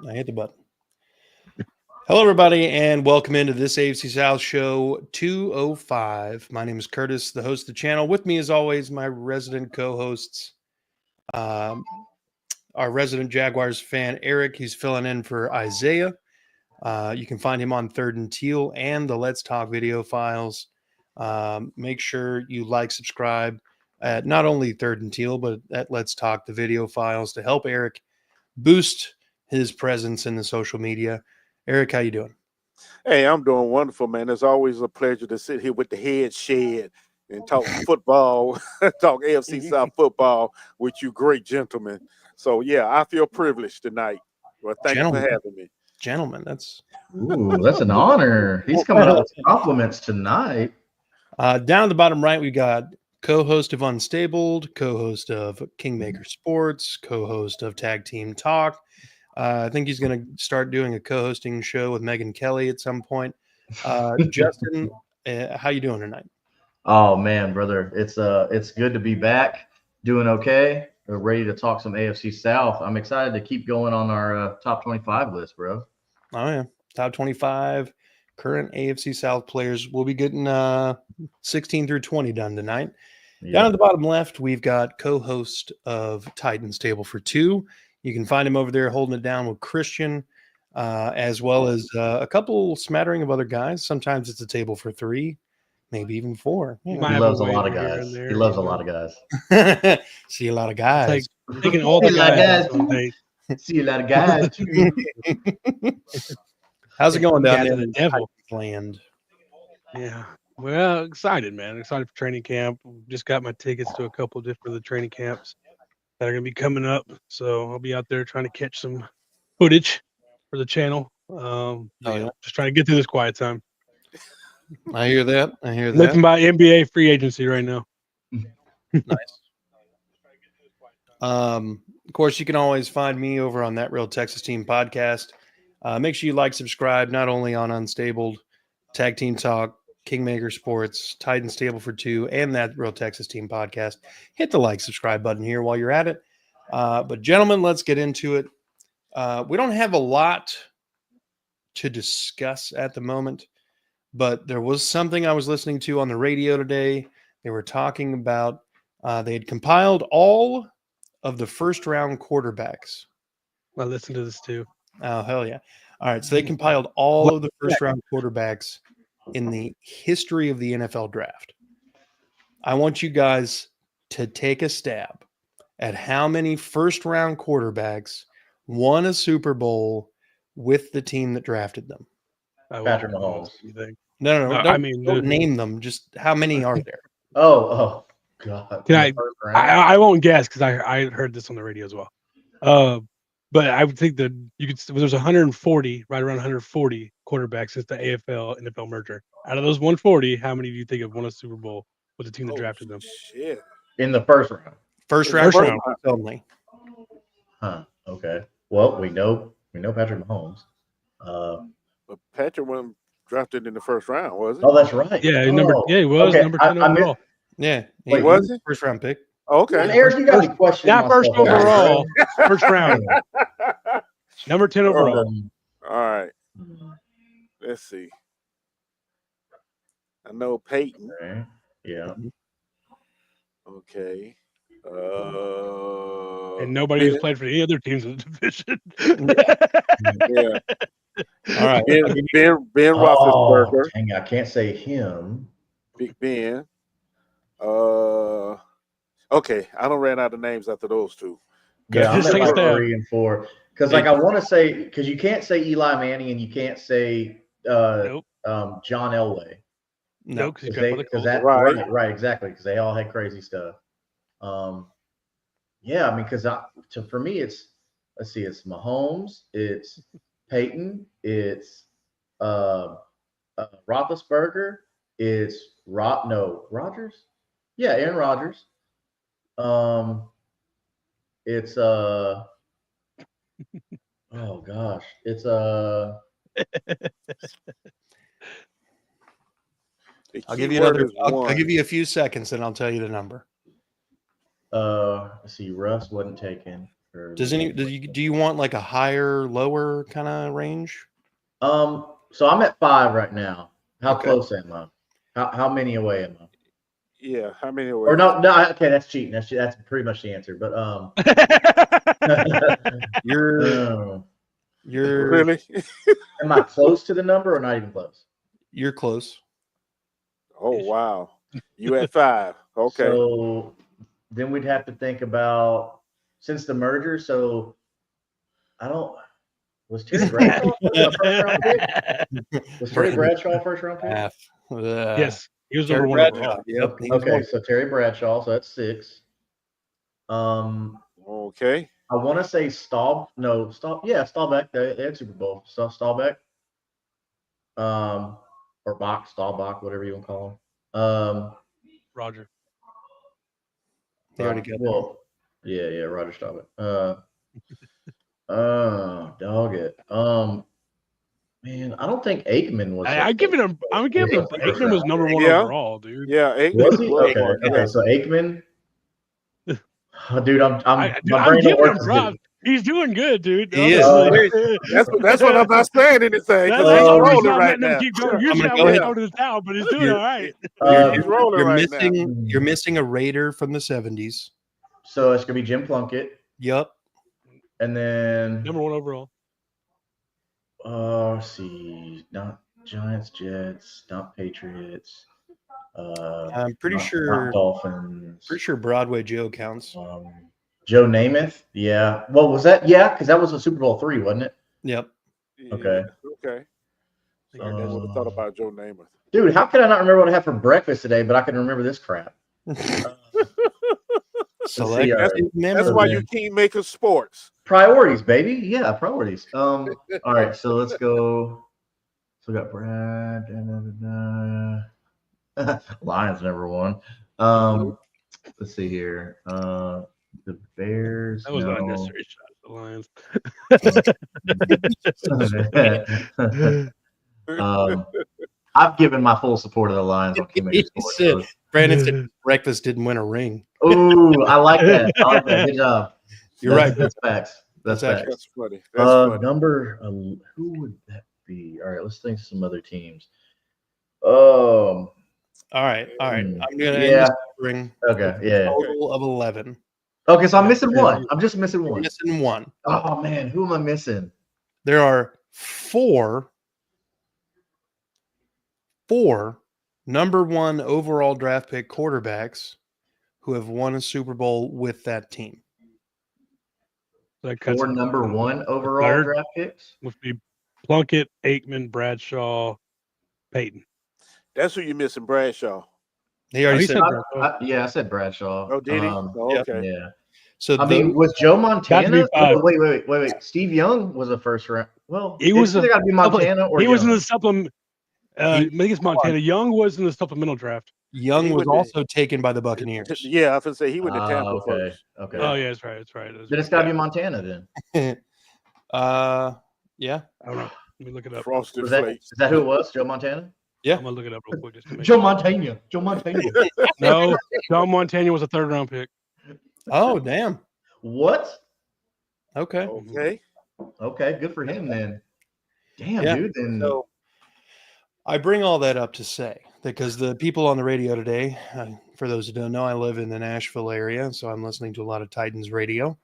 I hit the button. Hello, everybody, and welcome into this AFC South show 205. My name is Curtis, the host of the channel. With me, as always, my resident co-hosts, our resident Jaguars fan, Eric. He's filling in for Isaiah. You can find him on Third and Teal and the Let's Talk video files. Make sure you like, subscribe at not only Third and Teal, but at Let's Talk the video files to help Eric boost his presence in the social media. Eric, how you doing? Hey, I'm doing wonderful, man. It's always a pleasure to sit here with the head shed and talk football, talk AFC South football with you great gentlemen. So, yeah, I feel privileged tonight. Well, thank you for having me. Gentlemen, that's an honor. He's coming out with compliments tonight. Down at the bottom right, we got co-host of Unstabled, co-host of Kingmaker Sports, co-host of Tag Team Talk. I think he's going to start doing a co-hosting show with Megan Kelly at some point. Justin, how you doing tonight? Oh man, brother, it's good to be back. Doing okay. We're ready to talk some AFC South. I'm excited to keep going on our top 25 list, bro. Oh yeah, top 25 current AFC South players. We'll be getting 16 through 20 done tonight. Yeah. Down at the bottom left, we've got co-host of Titans Table for Two. You can find him over there holding it down with Christian, as well as a couple smattering of other guys. Sometimes it's a table for three, maybe even four. Yeah. He loves a lot of guys. He loves a lot of guys. See a lot of guys. Like taking all the guys. See a lot of guys. How's it going down there in Devil land? Yeah. Well, excited, man. Excited for training camp. Just got my tickets to a couple of different training camps that are going to be coming up. So I'll be out there trying to catch some footage for the channel. Just trying to get through this quiet time. I hear that. Looking by NBA free agency right now. Nice. Of course, you can always find me over on That Real Texas Team podcast. Make sure you like, subscribe, not only on Unstabled, Tag Team Talk, Kingmaker Sports, Titans Table for Two, and That Real Texas Team podcast. Hit the like, subscribe button here while you're at it. But gentlemen, let's get into it. We don't have a lot to discuss at the moment, but there was something I was listening to on the radio today. They were talking about they had compiled all of the first-round quarterbacks. I listened to this too. Oh, hell yeah. All right, so they compiled all of the first-round quarterbacks in the history of the NFL draft. I want you guys to take a stab at how many first-round quarterbacks won a Super Bowl with the team that drafted them. Patrick Mahomes. No. Don't name them. Just how many are there? Oh, God. I won't guess because I heard this on the radio as well. But I would think that there's 140, right around 140 quarterbacks since the AFL-NFL merger. Out of those 140, how many do you think have won a Super Bowl with the team that drafted them? Shit. In the first round. First round only. Huh. Okay. Well, we know Patrick Mahomes. But Patrick wasn't drafted in the first round, was he? Oh, that's right. Yeah, he was number 10 overall. Yeah. Wait, was he? First round pick. Okay. And Eric, you got me questioning. Not first overall, first round. Number 10 overall. All right. Let's see. I know Peyton. Okay. Yeah. Okay. And nobody who's played for any other teams in the division. Yeah. All right. Ben Roethlisberger. Dang, I can't say him. Big Ben. Okay, I don't ran out of names after those two. Yeah, I'm at 3 and 4 because, I want to say because you can't say Eli Manning and you can't say John Elway. No, because that right, exactly, because they all had crazy stuff. Yeah, I mean, because for me, it's Mahomes, it's Peyton, it's Roethlisberger, it's Rodgers. Yeah, Aaron Rodgers. It's oh gosh, it's I'll give you a few seconds and I'll tell you the number. Let's see, Russ wasn't taken. Do you want like a higher, lower kind of range? So I'm at 5 right now. How Okay. close am I? How many away am I? Yeah, how many? Or no, okay, that's cheating. That's pretty much the answer. But You're Really? am I close to the number or not even close? You're close. Oh wow, you at 5? Okay. So then we'd have to think about since the merger. So I don't. Was Terry Bradshaw a first round pick? Was Terry Bradshaw a first round pick? Yes, he was Terry number 1 Bradshaw. overall. Yep. he was Okay, one. so Terry Bradshaw, so that's 6. Okay. I want to say Staubach. They had Super Bowl. Staubach. Or Bach, Staubach, whatever you want to call him. Roger. They already got that. Well, yeah, Roger Staubach. Dog it. Man, I don't think Aikman was. I'm giving him. Aikman was number 1 Yeah. overall, dude. Yeah, Was he? was Okay, one, yeah. okay. So Aikman. Oh, dude, my I'm brain don't giving work him as props. good. He's doing good, dude. He is. Honestly. That's what I'm not saying anything. That's 'Cause the he's only reason rolling I'm right letting him now. keep going. I'm Usually gonna I go would ahead. throw to the towel, but he's doing all right. He's rolling You're right now. missing. You're missing a Raider from the 70s. So it's gonna be Jim Plunkett, Yep. and then Number 1 overall. let's see, not Giants, Jets, not Patriots. I'm pretty not sure. Dolphins. Pretty sure Broadway Joe counts. Joe Namath. Yeah. Well, was that? Yeah, because that was a Super Bowl 3, wasn't it? Yep. Okay. Okay. I would have thought about Joe Namath. Dude, how could I not remember what I had for breakfast today, but I can remember this crap? Select. That's why you Kingmaker Sports. Priorities, baby. Yeah, priorities. All right, so let's go. So we got Brad. Lions number 1. Let's see here. The Bears. That was not a no. necessary shot at the Lions. I've given my full support of the Lions on Kingmaker Sports. Brandon said breakfast didn't win a ring. Ooh, I like that. Good job. You're right. That's facts. That's facts. That's funny. That's funny. Number, who would that be? All right, let's think of some other teams. All right. I'm gonna end this ring. Okay. Yeah. Total of 11. Okay, so I'm missing one. I'm just missing one. Missing one. Oh man, who am I missing? There are four number 1 overall draft pick quarterbacks who have won a Super Bowl with that team. That cuts 4 it. number 1 overall draft picks Must be Plunkett, Aikman, Bradshaw, Peyton. That's who you're missing, Bradshaw. He already said. Yeah, I said Bradshaw. Oh, did he? Okay. Yeah. So I mean, was Joe Montana? Oh, wait. Steve Young was a first round. Well, he was either got to be Montana or he was in Young. the supplement. I think it's Montana. Young was in the supplemental draft. Young was also taken by the Buccaneers. Yeah, I was gonna say he went to Tampa first. Okay. Oh yeah, that's right. Then it's got to be Montana then. Yeah. I don't know. Let me look it up. Frosted Is Flakes. that who it was? Joe Montana? Yeah. I'm gonna look it up real quick. Just to make Joe sure. Montana. Joe Montana. No, John Montana was a 3rd round pick. Oh, damn. What? Okay. Okay, good for him then. Damn, Yeah. dude. Then So I bring all that up to say because the people on the radio today, for those who don't know, I live in the Nashville area, so I'm listening to a lot of Titans radio.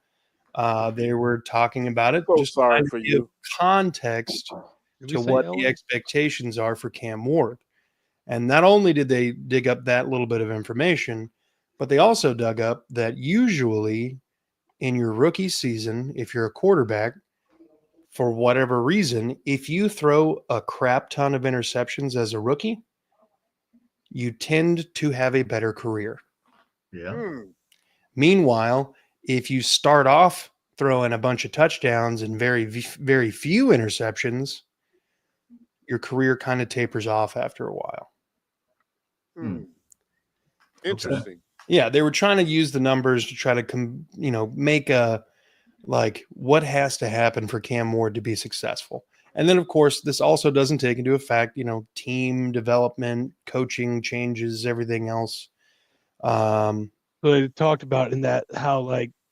They were talking about it. So Just sorry to for give you. context Did we to say what Ellen? the expectations are for Cam Ward. And not only did they dig up that little bit of information, but they also dug up that usually in your rookie season, if you're a quarterback, for whatever reason, if you throw a crap ton of interceptions as a rookie, you tend to have a better career. yeah. Meanwhile, if you start off throwing a bunch of touchdowns and very, very few interceptions, your career kind of tapers off after a while. Interesting. Yeah, they were trying to use the numbers to try to, make a what has to happen for Cam Ward to be successful. And then, of course, this also doesn't take into effect, team development, coaching changes, everything else. So they talked about in that how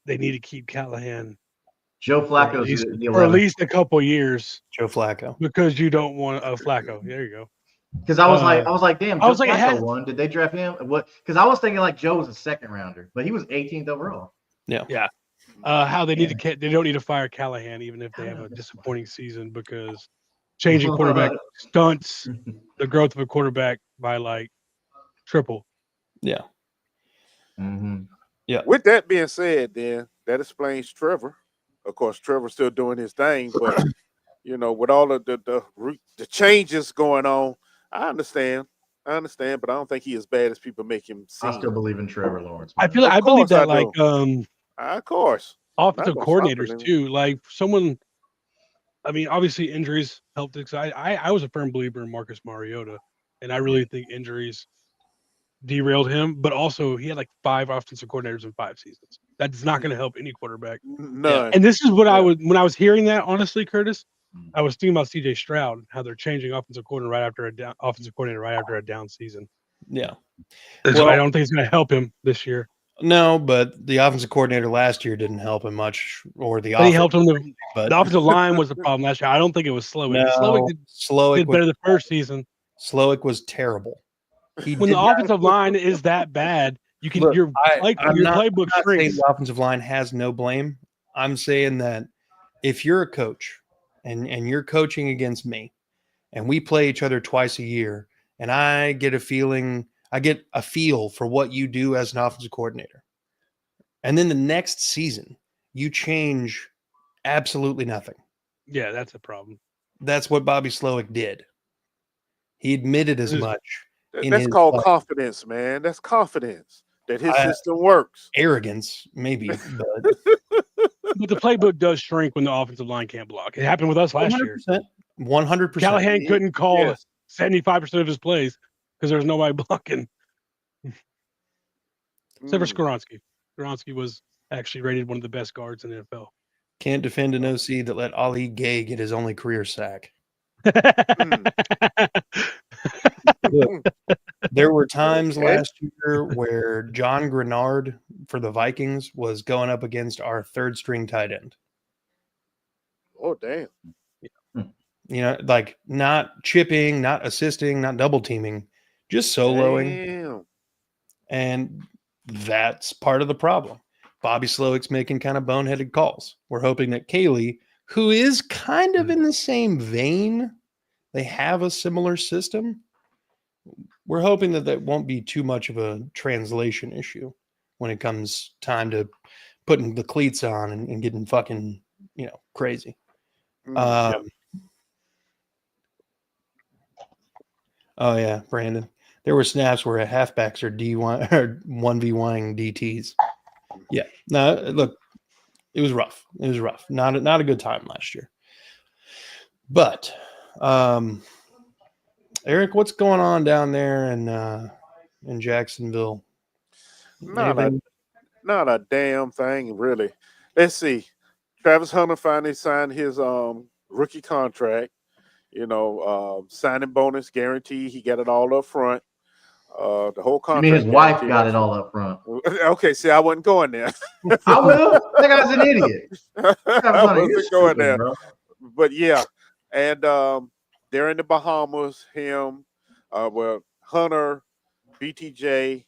they need to keep Callahan Joe Flacco's the 11th. or at least a couple years Joe Flacco. because you don't want a Flacco. There you go. Because I was like, damn, I Joe was like, it Flacco has- won. Did they draft him? What? Because I was thinking like Joe was a second rounder, but he was 18th overall. Yeah. How they need to they don't need to fire Callahan even if they have a disappointing season because changing quarterback stunts the growth of a quarterback by like triple. Yeah. Mm-hmm. With that being said, then that explains Trevor. Of course, Trevor's still doing his thing, but with all of the changes going on, I understand, but I don't think he's as bad as people make him seem. I still believe in Trevor Lawrence. I Man. I believe that I like do. Of course. offensive Not gonna stop coordinators him. too. Like someone, I mean, obviously injuries helped. I was a firm believer in Marcus Mariota, and I really think injuries derailed him. But also, he had like 5 offensive coordinators in 5 seasons. That's not going to help any quarterback. None. And this is what when I was hearing that. Honestly, Curtis, I was thinking about C.J. Stroud, how they're changing offensive coordinator right after a down season. Yeah. So I don't think it's going to help him this year. No, but the offensive coordinator last year didn't help him much, or the But he helped him. but The offensive line was the problem last year. I don't think it was Slowick. no, Slowick did was better the first season. Slowick was terrible. When the offensive line is that bad, you can Look, your playbook I'm not saying shrinks. the offensive line has no blame. I'm saying that if you're a coach and you're coaching against me, and we play each other twice a year, and I get a feel for what you do as an offensive coordinator, and then the next season you change absolutely nothing. Yeah, that's a problem. That's what Bobby Slowick did. He admitted as much. That's called confidence, man. That's confidence that his system works. Arrogance, maybe, but But the playbook does shrink when the offensive line can't block. It happened with us last year. 100%. Callahan couldn't call 75% of his plays because there was nobody blocking. Except for Skoronski. Skoronski was actually rated one of the best guards in the NFL. Can't defend an OC that let Ali Gay get his only career sack. Look, there were times last year where John Grenard for the Vikings was going up against our third string tight end. Oh, damn. Like not chipping, not assisting, not double teaming, just soloing. Damn. And that's part of the problem. Bobby Slowick's making kind of boneheaded calls. We're hoping that Kaylee, who is kind of in the same vein, they have a similar system. We're hoping that won't be too much of a translation issue when it comes time to putting the cleats on and getting fucking, crazy. Oh yeah, Brandon. There were snaps where halfbacks are D1 or 1v1ing DTs. Yeah. No, look, it was rough. Not a good time last year. But Eric, what's going on down there in Jacksonville? Not a damn thing, really. Let's see. Travis Hunter finally signed his rookie contract. Signing bonus guarantee. He got it all up front. The whole contract. I mean, his wife got it all up front. Okay, see, I wasn't going there. I will. That guy's an idiot. I wasn't going there. Bro. But yeah, and they're in the Bahamas. Hunter, BTJ,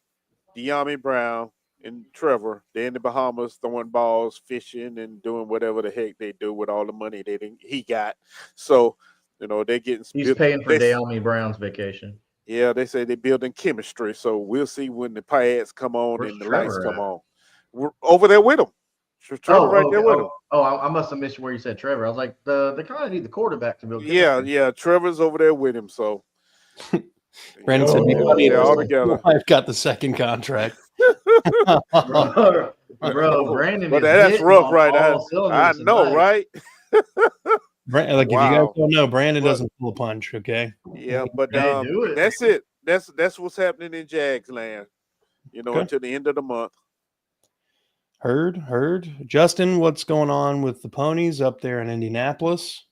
De'Ami Brown, and Trevor. They're in the Bahamas throwing balls, fishing, and doing whatever the heck they do with all the money he got. So, they're getting. He's paying for De'Ami Brown's vacation. Yeah, they say they're building chemistry. So we'll see when the pads come on and the lights come on. We're over there with him. Trevor right there with him. Oh, I must have missed where you said Trevor. I was like, they kind of need the quarterback to build. Yeah. Trevor's over there with him. So Brandon said, all together. I've got the second contract. Bro, Brandon. But that's rough, right? I know, right? If you guys don't know, Brandon doesn't pull a punch. Okay. Yeah, but that's it. That's what's happening in Jags land. Until the end of the month. Heard. Justin, what's going on with the ponies up there in Indianapolis?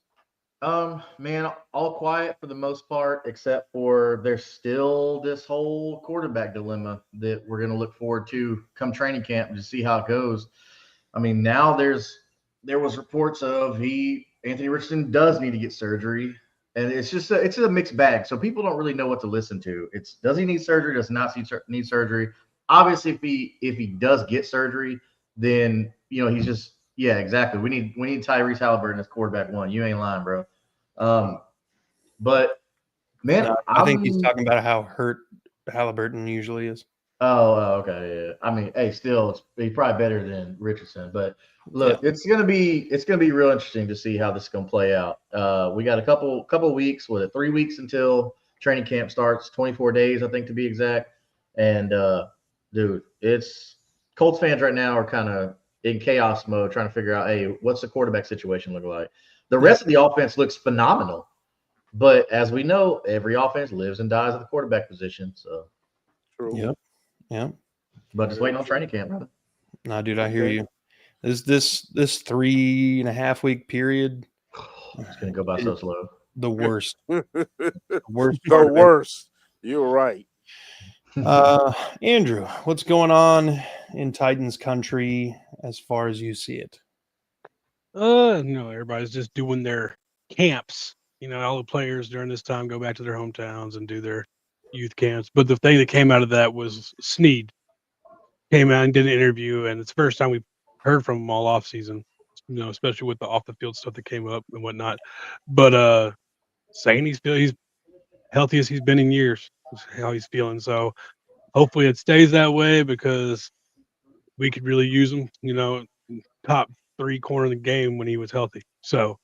Man, all quiet for the most part, except for there's still this whole quarterback dilemma that we're going to look forward to come training camp to see how it goes. I mean, now there's there was reports of Anthony Richardson does need to get surgery, and it's just a mixed bag. So people don't really know what to listen to. It's does he need surgery? Does not need surgery? Obviously, if he does get surgery, then he's just exactly. We need Tyrese Halliburton as quarterback one. You ain't lying, bro. But man, No, I think he's talking about how hurt Halliburton usually is. Okay. Yeah. I mean, hey, still, he's probably better than Richardson. But look, it's gonna be real interesting to see how this is gonna play out. We got a couple weeks, 3 weeks until training camp starts, 24 days, I think, to be exact. And dude, it's Colts fans right now are kind of in chaos mode, trying to figure out, hey, what's the quarterback situation look like? The rest of the offense looks phenomenal, but as we know, every offense lives and dies at the quarterback position. So, True. Yeah. But just waiting on training camp, brother. No, dude, I hear you. This 3.5 week period. It's gonna go by so slow. The worst. The part worst. You're right. Andrew, what's going on in Titans country as far as you see it? Everybody's just doing their camps. All the players during this time go back to their hometowns and do their youth camps. But the thing that came out of that was Snead came out and did an interview, and it's the first time we've heard from him all off season, especially with the off the field stuff that came up and whatnot. But saying he's healthiest he's been in years, is how he's feeling. So hopefully it stays that way because we could really use him, top 3 corner of the game when he was healthy. So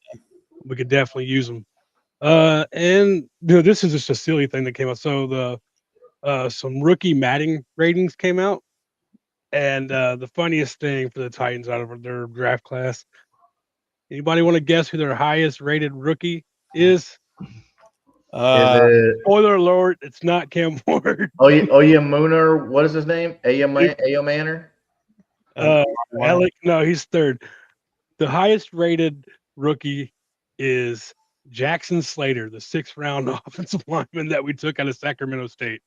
we could definitely use him. And this is just a silly thing that came out. So some rookie Madden ratings came out. And the funniest thing for the Titans out of their draft class, anybody want to guess who their highest rated rookie is? Spoiler alert, it's not Cam Ward. Mooner, what is his name? Ayo Manor? Alec, no, he's third. The highest rated rookie is Jackson Slater, the 6th round offensive lineman that we took out of Sacramento State.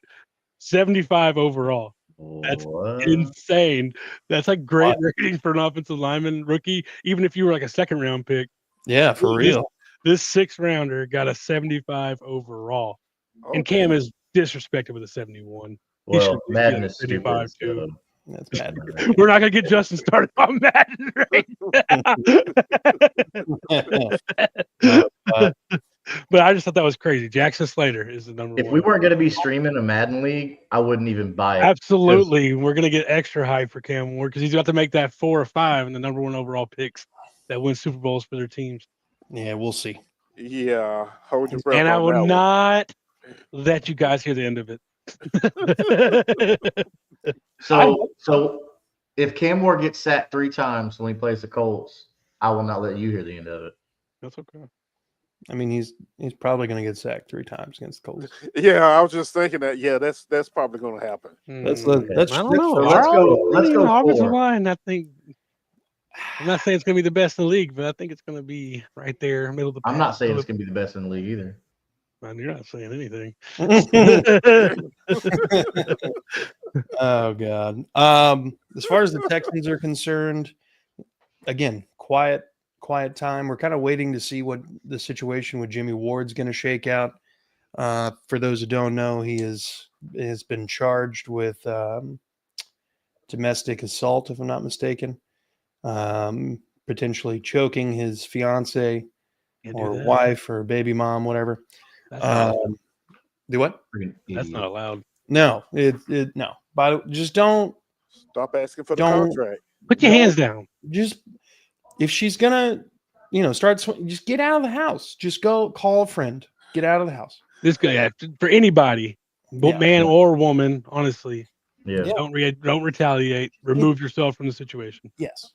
75 overall. That's insane. That's a great rating for an offensive lineman rookie, even if you were like a 2nd round pick. Yeah, for real. This 6th rounder got a 75 overall. Okay. And Cam is disrespected with a 71. Well, Madden is stupid. So. That's bad. We're not gonna get Justin started on Madden right now. But I just thought that was crazy. Jackson Slater is the number 1. If we weren't going to be streaming a Madden league, I wouldn't even buy it. Absolutely. We're going to get extra hype for Cam Ward because he's about to make that 4 or 5 and the number 1 overall picks that win Super Bowls for their teams. Yeah, we'll see. Yeah. Hold your breath. And I will not let you guys hear the end of it. So if Cam Ward gets sacked 3 times when he plays the Colts, I will not let you hear the end of it. That's okay. I mean, he's probably going to get sacked 3 times against the Colts. Yeah, I was just thinking that. Yeah, that's probably going to happen. I don't know. Let's go. Offensive line. I think. I'm not saying it's going to be the best in the league, but I think it's going to be right there, middle of the pack. I'm not saying it's going to be the best in the league either. Man, you're not saying anything. Oh God. As far as the Texans are concerned, again, quiet time. We're kind of waiting to see what the situation with Jimmy Ward's going to shake out. For those who don't know, he has been charged with domestic assault, if I'm not mistaken, potentially choking his fiance or wife or baby mom, whatever. Do what? That's not allowed. No, no. But just don't stop asking for the contract. Put your hands down. Just if she's gonna, just get out of the house. Just go call a friend. Get out of the house. This guy, for anybody, man or woman, honestly. Yeah. Don't retaliate. Remove yourself from the situation. Yes.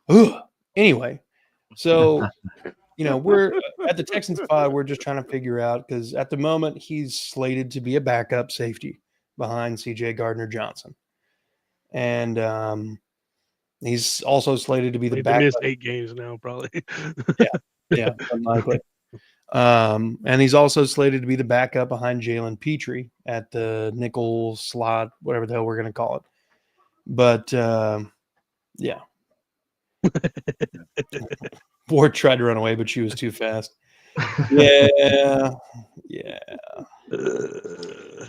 Ugh. Anyway, so we're at the Texans pod. We're just trying to figure out because at the moment he's slated to be a backup safety behind C.J. Gardner-Johnson, and he's also slated to be the backup. Missed 8 games now, probably. yeah, unlikely. And he's also slated to be the backup behind Jalen Petrie at the nickel slot, whatever the hell we're going to call it. But yeah, Ward tried to run away, but she was too fast. Yeah.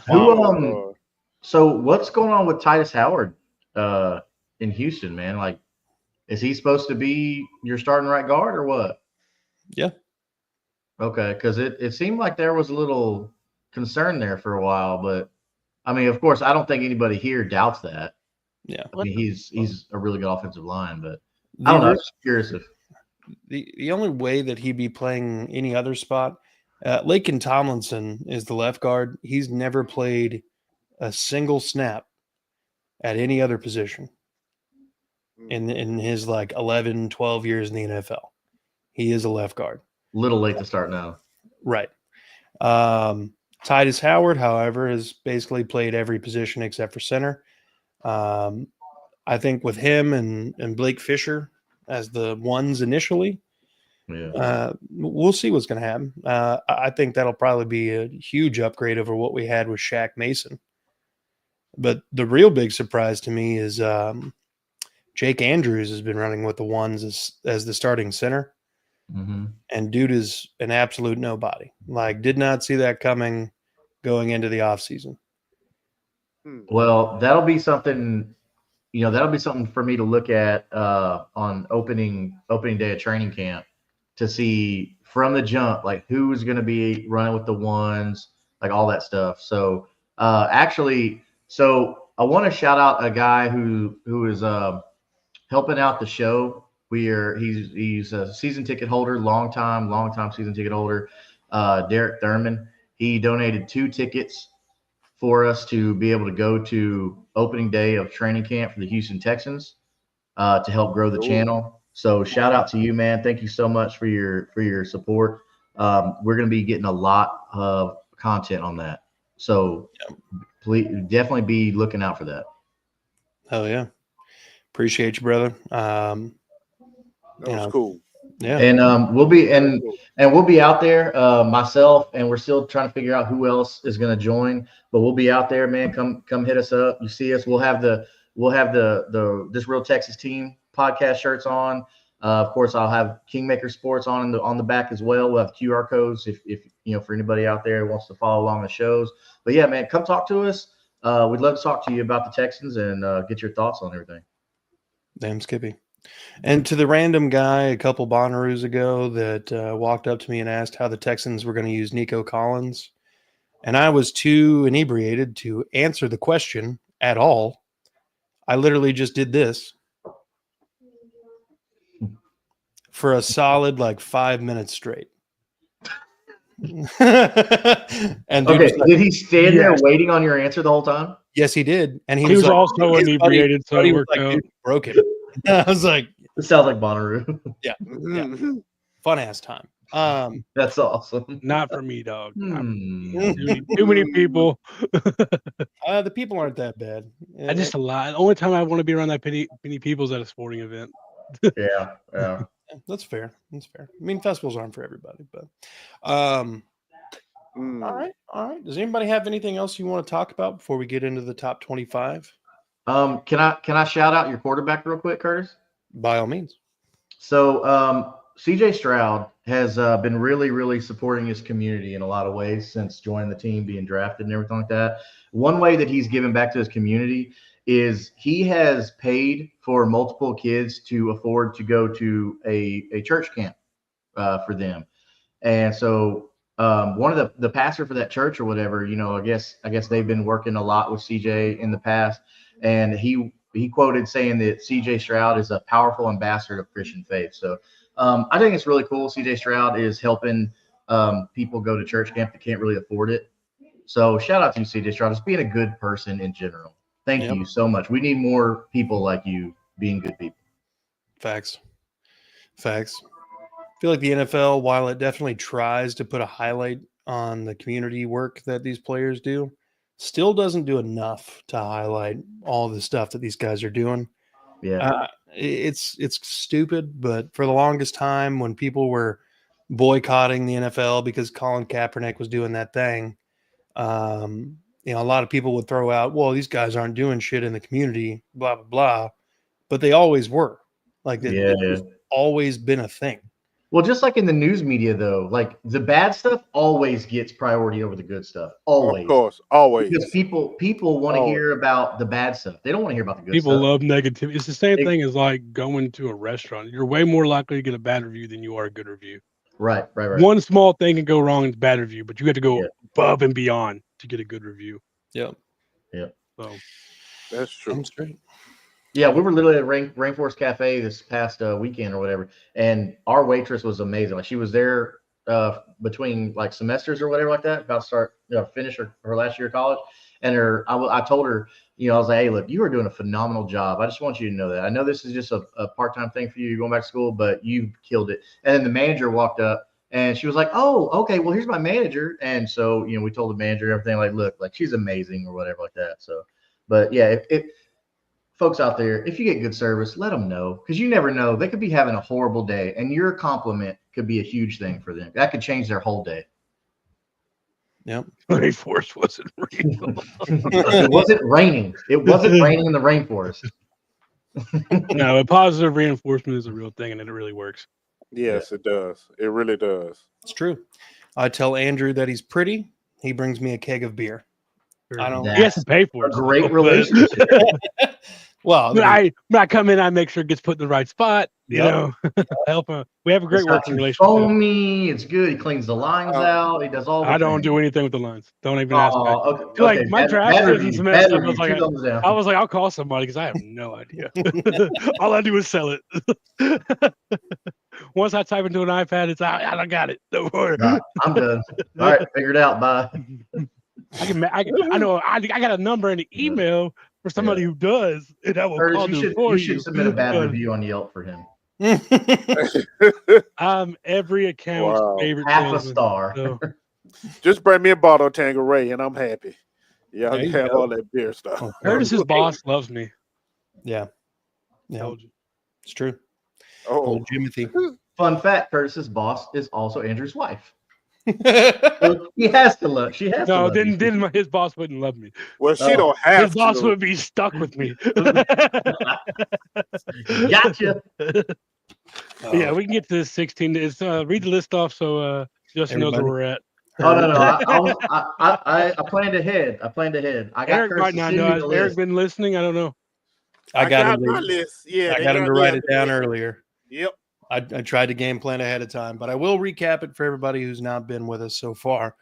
Who So what's going on with Titus Howard in Houston, man? Like, is he supposed to be your starting right guard or what? Yeah. Okay, because it seemed like there was a little concern there for a while, but I mean, of course, I don't think anybody here doubts that. Yeah. I mean, he's a really good offensive line, but The I don't know. I'm real- just curious if the only way that he'd be playing any other spot, Laken Tomlinson is the left guard. He's never played a single snap at any other position in his like 11, 12 years in the NFL. He is a left guard. little late to start now. Right. Titus Howard, however, has basically played every position except for center. I think with him and Blake Fisher as the ones initially, Yeah. we'll see what's going to happen. I think that'll probably be a huge upgrade over what we had with Shaq Mason. But the real big surprise to me is Jake Andrews has been running with the ones as the starting center. Mm-hmm. And dude is an absolute nobody. Like, did not see that coming going into the offseason. Well, that'll be something. That'll be something for me to look at on opening day of training camp to see from the jump, like who's going to be running with the ones, like all that stuff. So so I want to shout out a guy who is helping out the show. He's a season ticket holder, long time season ticket holder, Derek Thurman. He donated 2 tickets for us to be able to go to opening day of training camp for the Houston Texans to help grow the channel. So shout out to you, man. Thank you so much for your support. We're going to be getting a lot of content on that. So please definitely be looking out for that. Oh yeah. Appreciate you, brother. That was cool. Yeah. And we'll be out there, myself, and we're still trying to figure out who else is going to join. But we'll be out there, man. Come hit us up. You see us. We'll have the This Real Texas Team podcast shirts on. Of course, I'll have Kingmaker Sports on the back as well. We'll have QR codes if for anybody out there who wants to follow along the shows. But yeah, man, come talk to us. We'd love to talk to you about the Texans and get your thoughts on everything. Damn Skippy. And to the random guy a couple Bonnaroos ago that walked up to me and asked how the Texans were going to use Nico Collins, and I was too inebriated to answer the question at all. I literally just did this for a solid 5 minutes straight. And okay, did he stand there waiting on your answer the whole time? Yes, he did. And he was also inebriated, so it worked out. Broke him. I was like, it sounds like Bonnaroo. Yeah. Fun ass time. That's awesome. Not for me, dog. Too many people. The people aren't that bad. I just a lot. The only time I want to be around that many people is at a sporting event. Yeah. That's fair. I mean, festivals aren't for everybody, but all right. Does anybody have anything else you want to talk about before we get into the top 25? Can I shout out your quarterback real quick, Curtis? By all means. So CJ Stroud has been really, really supporting his community in a lot of ways since joining the team, being drafted and everything like that. One way that he's given back to his community is he has paid for multiple kids to afford to go to a church camp for them. And so one of the pastor for that church or whatever, I guess they've been working a lot with CJ in the past. And he quoted saying that CJ Stroud is a powerful ambassador of Christian faith. So I think it's really cool. CJ Stroud is helping people go to church camp that can't really afford it. So shout out to you, CJ Stroud, just being a good person in general. Thank you so much. We need more people like you being good people. Facts. I feel like the NFL, while it definitely tries to put a highlight on the community work that these players do, still doesn't do enough to highlight all the stuff that these guys are doing. Yeah. It's stupid, but for the longest time when people were boycotting the NFL because Colin Kaepernick was doing that thing, a lot of people would throw out, well, these guys aren't doing shit in the community, blah, blah, blah. But they always were. Like that, Yeah. it's always been a thing. Well, just like in the news media, though, like the bad stuff always gets priority over the good stuff. Always. Of course, always. Because people want to Always. hear about the bad stuff. They don't want to hear about the good People stuff. love negativity. It's the same It- thing as like going to a restaurant. You're way more likely to get a bad review than you are a good review. Right. One small thing can go wrong in a bad review, but you have to go Yeah. above and beyond to get a good review. Yep. So That's true. I'm straight. Yeah, we were literally at Rainforest Cafe this past weekend or whatever, and our waitress was amazing. Like she was there between like semesters or whatever like that, about to start finish her last year of college. And I told her, I was like, hey, look, you are doing a phenomenal job. I just want you to know that. I know this is just a part-time thing for you. You're going back to school, but you killed it. And then the manager walked up and she was like, oh, okay, well, here's my manager. And so, we told the manager everything, like, look, like she's amazing or whatever like that. So, but yeah, if folks out there, if you get good service, let them know, because you never know. They could be having a horrible day, and your compliment could be a huge thing for them. That could change their whole day. Yep. rainforest wasn't real. It wasn't raining. It wasn't raining in the rainforest. No, a positive reinforcement is a real thing, and it really works. Yes, it does. It really does. It's true. I tell Andrew that he's pretty. He brings me a keg of beer. I don't. He has to pay for A it. great but- relationship. Well, When I come in, I make sure it gets put in the right spot. You Yep. know, help him. We have a great It's not working too relationship. foamy. It's good. He cleans the lines out. He does all the I don't things. do anything with the lines. Don't even ask me. Okay, Like, okay. my Bad trash was review, messed bad up. I review. was like, Two thumbs down. I was like, I'll call somebody because I have no idea. All I do is sell it. Once I type into an iPad, it's out. I got it. Don't worry. Nah, I'm done. All right, figure it out. Bye. I know. I got a number and an email for somebody who does, and I will Curtis, call you them should, for you should submit a bad But review on Yelp for him. I'm every account's Wow. favorite Half a salesman, star. so- Just bring me a bottle of Tanqueray and I'm happy. Yeah, I There can you have go. all that beer stuff. Oh, Curtis's boss loves me. Yeah. Yeah. Told you. It's true. Oh, Old Jimothy. Fun fact: Curtis's boss is also Andrew's wife. So he has to love. She has to No, love. you. then his boss wouldn't love me. well, she Oh. don't have His boss to. would be stuck with me. Gotcha. Yeah, we can get to this 16. It's read the list off so Justin knows where Everybody. we're at. Oh no, I planned ahead. I got Eric Curtis might to not send me know. the Has Eric list. been listening? I don't know. I got my him. list. Yeah, I they got him to me write on it the down list. earlier. Yep. I tried to game plan ahead of time, but I will recap it for everybody who's not been with us so far.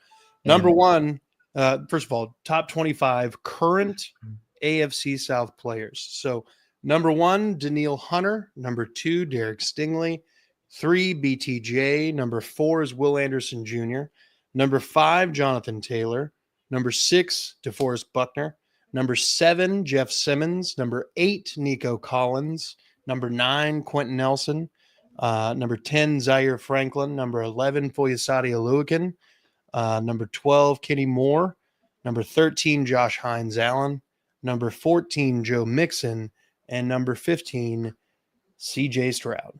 Number one, first of all, top 25 current AFC South players. So number one, Daniil Hunter. Number two, Derek Stingley. 3, BTJ. Number 4 is Will Anderson Jr. Number 5, Jonathan Taylor. Number 6, DeForest Buckner. Number 7, Jeff Simmons. Number 8, Nico Collins. Number 9, Quentin Nelson. Number 10, Zaire Franklin. Number 11, Foyesade Aluakin. Number 12, Kenny Moore. Number 13, Josh Hines Allen. Number 14, Joe Mixon. And number 15, CJ Stroud.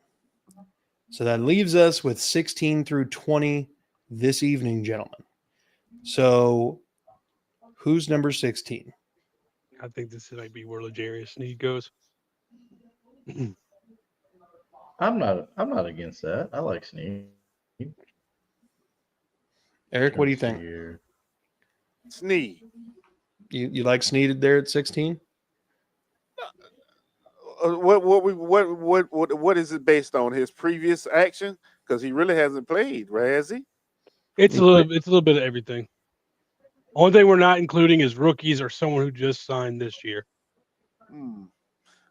So that leaves us with 16 through 20 this evening, gentlemen. So who's number 16? I think this might be where Legarius Sneed goes. I'm not against that. I like Sneed. Eric, what do you think? Sneed. You like Sneed there at 16? What is it based on? His previous action? Because he really hasn't played, right? Has he? It's a little bit of everything. Only thing we're not including is rookies or someone who just signed this year.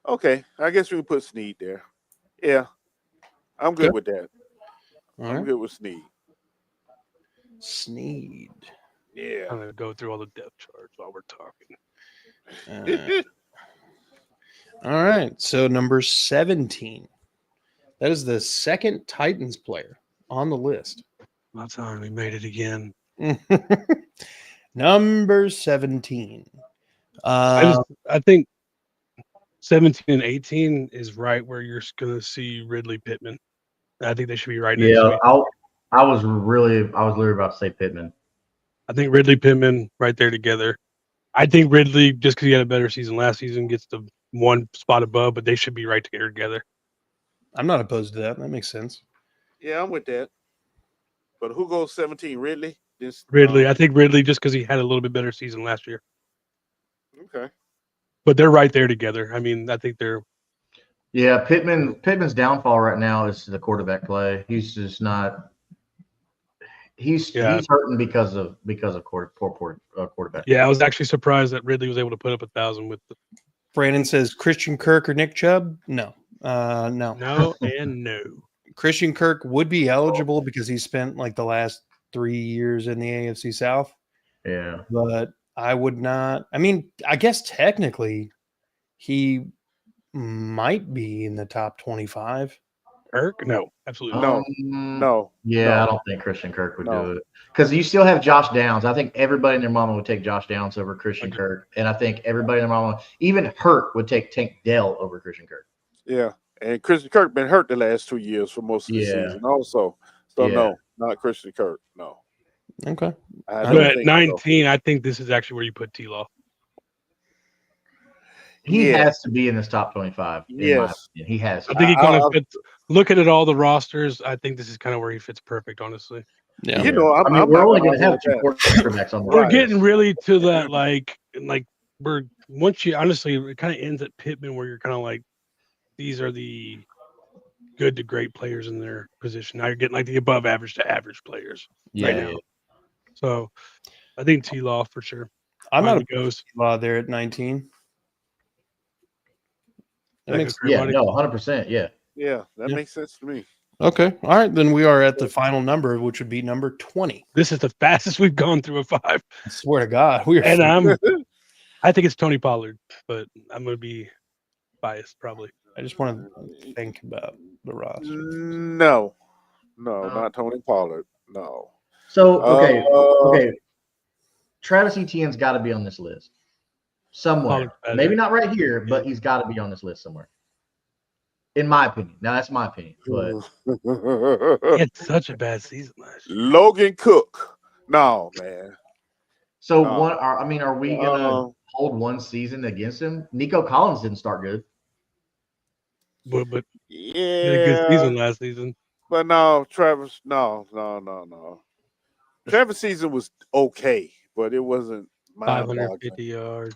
Okay, I guess we can put Sneed there. Yeah, I'm good with that. All I'm right. good with Sneed. Sneed. Yeah. I'm gonna go through all the depth charts while we're talking. All right. So number 17. That is the second Titans player on the list. My time, we made it again. Number 17. I think 17 and 18 is right where you're gonna see Ridley Pittman. I think they should be right next to Yeah, it. I was literally about to say Pittman. I think Ridley Pittman right there together. I think Ridley, just because he had a better season last season, gets the one spot above, but they should be right together. I'm not opposed to that. That makes sense. Yeah, I'm with that. But who goes 17? Ridley? Ridley. I think Ridley just because he had a little bit better season last year. Okay. But they're right there together. I mean, I think they're. Yeah, Pittman's downfall right now is the quarterback play. He's just not. He's hurting because of poor quarterback. Yeah, I was actually surprised that Ridley was able to put up 1,000 with the. Brandon says Christian Kirk or Nick Chubb. No, no. No and no. Christian Kirk would be eligible because he spent like the last 3 years in the AFC South. Yeah, but I would not. I mean, I guess technically he might be in the top 25. Kirk? No, absolutely No. not. No. Yeah, no. I don't think Christian Kirk would do it because you still have Josh Downs. I think everybody and their mama would take Josh Downs over Christian Kirk, and I think everybody and their mama, even Hurt, would take Tank Dell over Christian Kirk. Yeah, and Christian Kirk been hurt the last 2 years for most of the season also. So no, not Christian Kirk. No. Okay. But at 19, I think this is actually where you put T-Law. He has to be in this top 25. Yes, he has. I think he kind of fits. Looking at all the rosters, I think this is kind of where he fits perfect. Honestly, yeah. You know, we're only going to have 2 quarterbacks on the We're getting really to that like we're once you honestly it kind of ends at Pittman where you're kind of like these are the good to great players in their position. Now you're getting like the above average to average players right now. So I think T-Law for sure. I'm not goes T-Law there at 19. That makes 100%. Yeah, that makes sense to me. Okay. All right. Then we are at the final number, which would be number 20. This is the fastest we've gone through a 5. I swear to God. I think it's Tony Pollard, but I'm going to be biased probably. I just want to think about the roster. No, not Tony Pollard. No. So, okay. Travis Etienne's got to be on this list somewhere. Maybe not right here, but he's got to be on this list somewhere. In my opinion. Now, that's my opinion. But he had such a bad season last year. Logan Cook. No, man. So, are we going to hold one season against him? Nico Collins didn't start good. But yeah, he had a good season last season. But no, Travis, no. Travis' season was okay, but it wasn't 550 yards.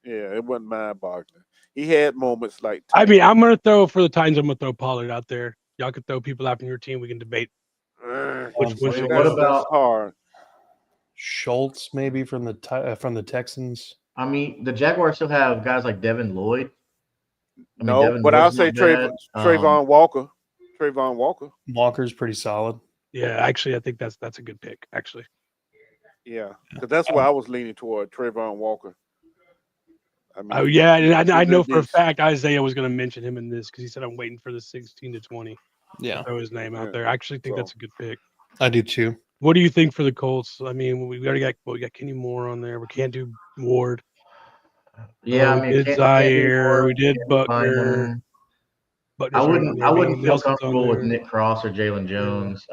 Yeah, it wasn't mind-boggling. He had moments like. I mean, I'm going to throw for the Titans. I'm going to throw Pollard out there. Y'all can throw people out from your team. We can debate. What about hard? Schultz, maybe from the Texans. I mean, the Jaguars still have guys like Devin Lloyd. But I'll say Trayvon Walker. Trayvon Walker. Walker's pretty solid. Yeah, actually, I think that's a good pick. Actually. Yeah, because that's where I was leaning toward Trayvon Walker. I mean, and I know for a fact Isaiah was going to mention him in this because he said I'm waiting for the 16 to 20. Yeah, throw his name out there. I actually think that's a good pick. I do too. What do you think for the Colts? I mean, we already got Kenny Moore on there. We can't do Ward. Yeah, we did Zaire. We did Buckner. I wouldn't feel comfortable with Nick Cross or Jalen Jones.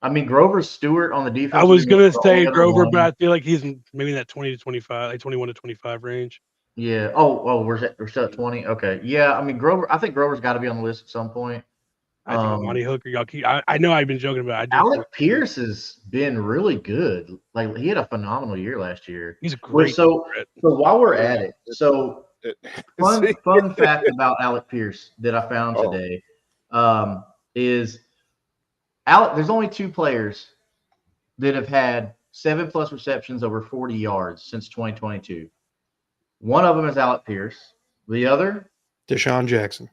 I mean, Grover Stewart on the defense. I was going to say Grover, but I feel like he's maybe in that 20 to 25, like 21 to 25 range. Yeah. Oh, we're still at 20. Okay. Yeah. I mean, Grover. I think Grover's got to be on the list at some point. I think Monty Hooker. Y'all keep. I know I've been joking about it. Alec Pierce has been really good. Like he had a phenomenal year last year. He's great. So while we're at it, fun fact about Alec Pierce that I found today is there's only 2 players that have had 7+ receptions over 40 yards since 2022. One of them is Alec Pierce. The other? Deshaun Jackson.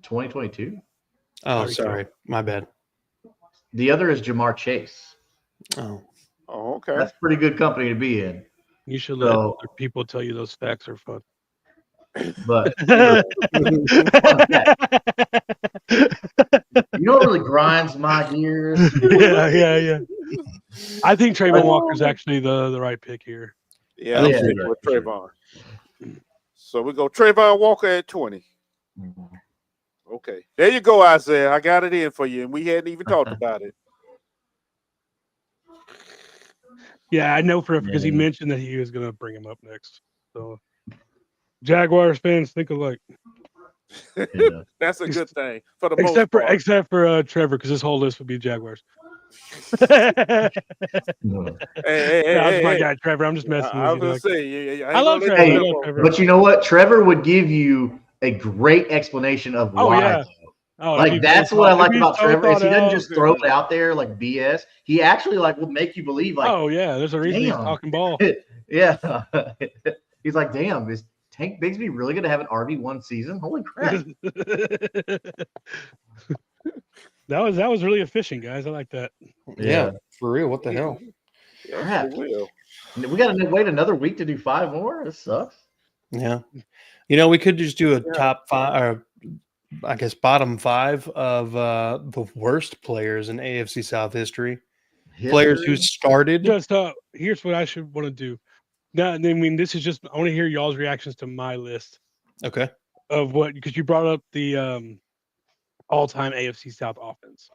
2022? Oh, sorry. My bad. The other is Jamar Chase. Oh, okay. That's pretty good company to be in. You should let other people tell you those facts are fun. But you know what really grinds my gears? Yeah. I think Trayvon Walker's actually the right pick here. Yeah, I'm sticking with Trayvon. So we go Trayvon Walker at 20. Mm-hmm. Okay. There you go, Isaiah. I got it in for you, and we hadn't even talked about it. Yeah, I know because he mentioned that he was going to bring him up next. So, Jaguars fans think alike. Yeah. That's a good thing for the most part. Except for Trevor, because this whole list would be Jaguars. Yeah, No. that's my guy, Trevor. I'm just messing I with you. was gonna say, I love Trevor. Hey, I love Trevor. But you know what? Trevor would give you a great explanation of Oh, why. yeah. Oh, Like that's what I like about so Trevor is he doesn't thought just throw it out there like BS. He actually like will make you believe like, oh yeah, there's a reason he's damn. talking ball. Yeah. He's like, damn, is Tank Bigsby really gonna have an RB1 season? Holy crap. That was really efficient, guys. I like that. Yeah, for real. What the hell? Yeah, Crap. for real. We gotta wait another week to do 5 more. This sucks. Yeah. We could just do a top 5 or I guess bottom 5 of the worst players in AFC South history. Players who started. Just here's what I should want to do. Now, I mean, this is just I want to hear y'all's reactions to my list. Okay. Of what, because you brought up the all-time AFC South offense.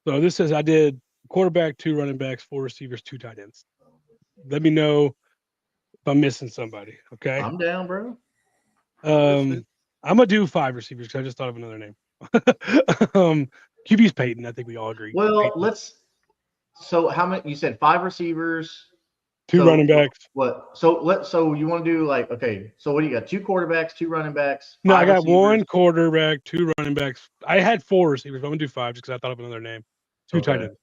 So this says I did quarterback, 2 running backs, 4 receivers, 2 tight ends. Let me know if I'm missing somebody. Okay. I'm down, bro. I'm gonna do 5 receivers because I just thought of another name. QB's Peyton. I think we all agree. Well, Peyton. so how many you said 5 receivers, 2 running backs. What? So you want to do like, okay, so what do you got? 2 quarterbacks, 2 running backs. No, I got receivers. 1 quarterback, 2 running backs. I had 4 receivers, but I'm gonna do 5 just because I thought of another name. 2 tight ends.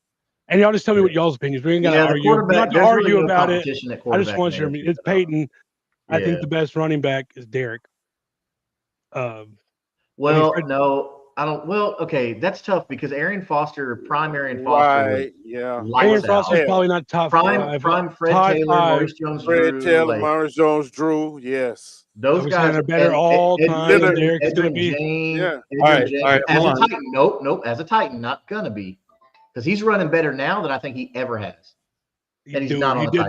And y'all just tell me what y'all's opinions. We ain't gotta argue. We're not to argue about it. I just want you to. It's Peyton. I think the best running back is Derek. Well, no, I don't. Well, okay, that's tough because Arian Foster, Aaron Foster, Right, yeah. Aaron Foster's probably not top 5. Prime Fred top Taylor, 5. Maurice Jones, Fred Taylor, like, Maurice Jones, Drew. Yes, those guys are better all time than Derek is going to be. Yeah. All right. As a Titan, nope. As a Titan, not gonna be, because he's running better now than I think he ever has. He did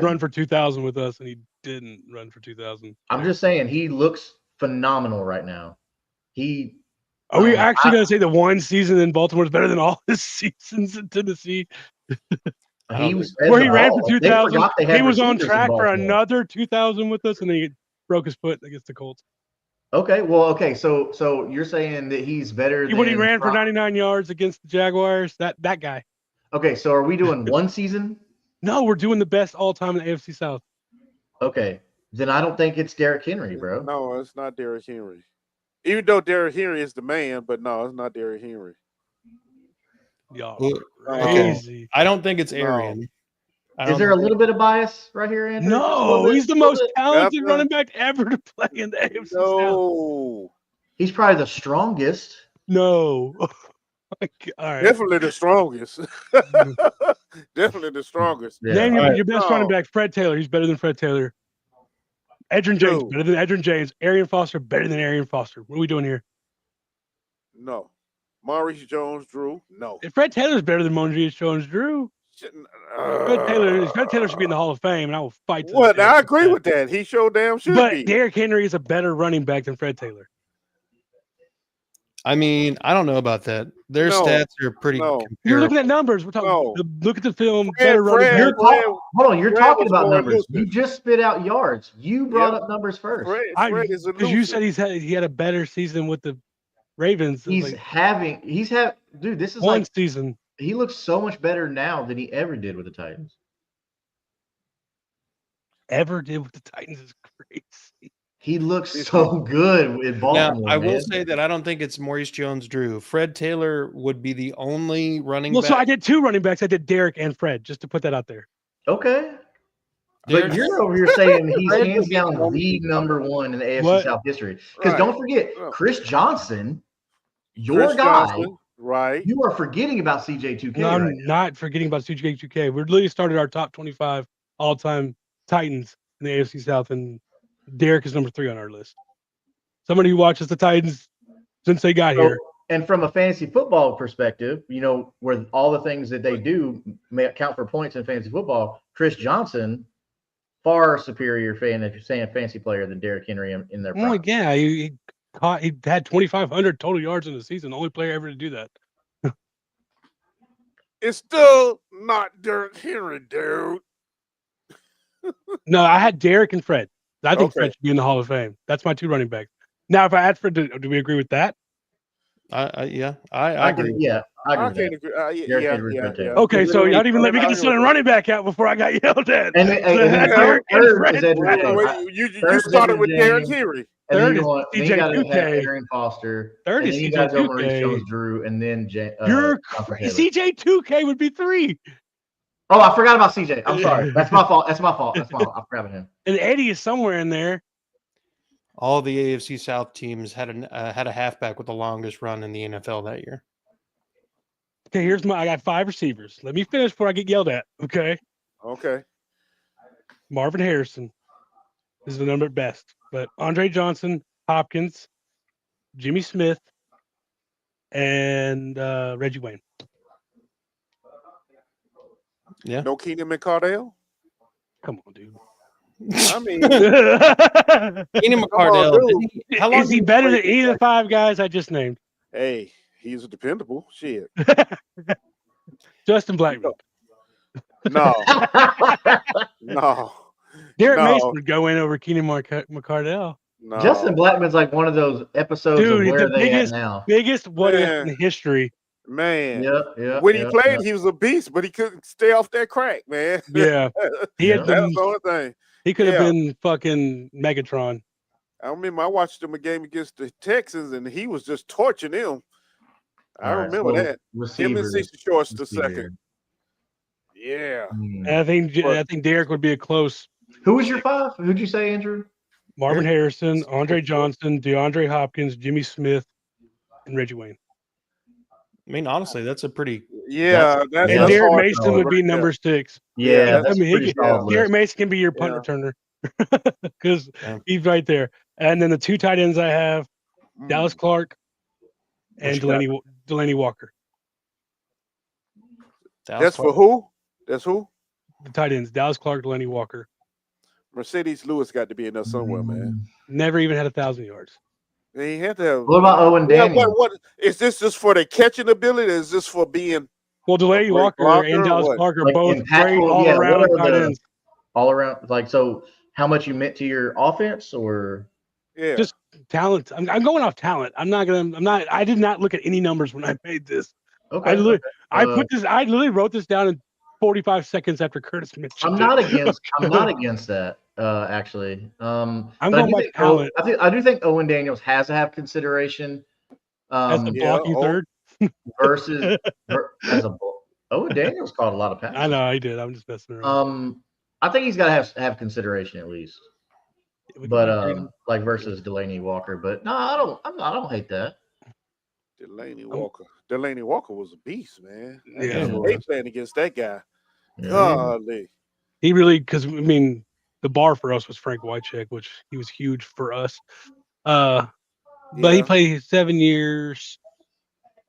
run for 2,000 with us, and he didn't run for 2,000. I'm just saying he looks phenomenal right now. Are we actually going to say the one season in Baltimore is better than all his seasons in Tennessee? He was where he ran for 2,000. He was on track for another 2,000 with us, and then he broke his foot against the Colts. Okay. So you're saying that he's better than when he ran for 99 yards against the Jaguars? That guy. Okay, so are we doing one season? No, we're doing the best all time in the AFC South. Okay, then I don't think it's Derrick Henry, bro. No, it's not Derrick Henry. Even though Derrick Henry is the man, but no, it's not Derrick Henry. Y'all crazy. I don't think it's Arian. Is there a little bit of bias right here, Andrew? No, he's the most talented running back ever to play in the AFC South. He's probably the strongest. No. All right. Definitely the strongest. Definitely the strongest. Yeah. Name your best running back, Fred Taylor. He's better than Fred Taylor. Edgerrin James, better than Edgerrin James. Arian Foster, better than Arian Foster. What are we doing here? No. Maurice Jones-Drew, no. If Fred Taylor's better than Maurice Jones-Drew, Fred Taylor should be in the Hall of Fame, and I will fight. What? I agree with that. He sure damn should be. But Derrick Henry is a better running back than Fred Taylor. I mean, I don't know about that. Their stats are pretty. You're looking at numbers. We're talking. Look at the film. Hold on. You're talking about numbers. You just spit out yards. You brought up numbers first. Because you said he had a better season with the Ravens. Dude, this is one season. He looks so much better now than he ever did with the Titans. Ever did with the Titans is crazy. He looks so good with Baltimore. Now, I will say that I don't think it's Maurice Jones-Drew. Fred Taylor would be the only running back. So I did 2 running backs. I did Derek and Fred, just to put that out there. Okay. But you're over here saying he's hands down the number 1 in the AFC South history. Because don't forget, Chris Johnson, your guy, right? You are forgetting about CJ2K. No, I'm not forgetting about CJ2K. We literally started our top 25 all-time Titans in the AFC South, and Derek is number 3 on our list. Somebody who watches the Titans since they got here. And from a fantasy football perspective, where all the things that they do may count for points in fantasy football, Chris Johnson, far superior fantasy player than Derrick Henry in their prime. Oh, yeah. He had 2,500 total yards in the season. The only player ever to do that. It's still not Derrick Henry, dude. No, I had Derek and Fred. I think Fred should be in the Hall of Fame. That's my 2 running backs. Now, if I add for, do we agree with that? I I agree. agree. Yeah, I agree I with can't that. agree. Derek Yeah, Henry yeah, right there. yeah. Okay, so y'all didn't even let me I get agree the with running back out before I got yelled at. And So I had Derek and third Fred is Edwin Fred. James. You Third's started Edwin with Derrick James. Henry. And Third then is you CJ got to have 2K. Aaron Foster. Third and is then you CJ got to go Maurice 2K. Jones-Drew, and then You're Jonathan Taylor. CJ 2K would be 3. Oh, I forgot about CJ. I'm sorry. That's my fault. I forgot about him. And Eddie is somewhere in there. All the AFC South teams had a halfback with the longest run in the NFL that year. Okay, I got 5 receivers. Let me finish before I get yelled at. Okay. Okay. Marvin Harrison is the number at best. But Andre Johnson, Hopkins, Jimmy Smith, and Reggie Wayne. Yeah. No Keenan McCardell? Come on, dude. I mean, Keenan McCardell. dude. How long Is he did better play than any of the 5 guys I just named? Hey, he's dependable. Shit. Justin Blackman. No. No. Derek No. Mason would go in over Keenan McCardell. No. Justin Blackman's like one of those episodes Dude, of Where the Are They At Now? biggest what if Man. in history. Man. Yeah. When he played, he was a beast, but he couldn't stay off that crack, man. Yeah. He had That's been, the only thing. he could have been fucking Megatron. I remember I watched him a game against the Texans, and he was just torching them. I remember that. Him and 60 Shorts the second. Yeah. And I think Derek would be a close. Who was your 5? Who'd you say, Andrew? Marvin Harrison, Andre Johnson, DeAndre Hopkins, Jimmy Smith, and Reggie Wayne. I mean, honestly, that's a pretty. Yeah. And Derek Mason would be number 6. Yeah. I mean, Derek Mason can be your punt returner because he's right there. And then the 2 tight ends I have, Dallas Clark and Delaney Walker. That's for who? That's who? The tight ends, Dallas Clark, Delaney Walker. Mercedes Lewis got to be in there somewhere, man. Never even had 1,000 yards. He had to have. What about Owen Daniels? What is this just for the catching ability? Or is this for being? Well, Delaney Walker and Dallas Clark are both great all-around tight ends. All around, so how much you meant to your offense, or just talent? I'm going off talent. I did not look at any numbers when I made this. Okay. I literally wrote this down in 45 seconds after Curtis mentioned I'm not against that. Actually, I'm going by talent. I do think Owen Daniels has to have consideration. As a blocking third versus as a Owen Daniels caught a lot of passes. I know he did. I'm just messing around. I think he's got to have consideration at least. But like versus Delaney Walker. But no, I don't hate that. Delaney Walker. Delaney Walker was a beast, man. Yeah, they playing against that guy. Golly. He really, because I mean, the bar for us was Frank Wycheck, which he was huge for us. But he played 7 years,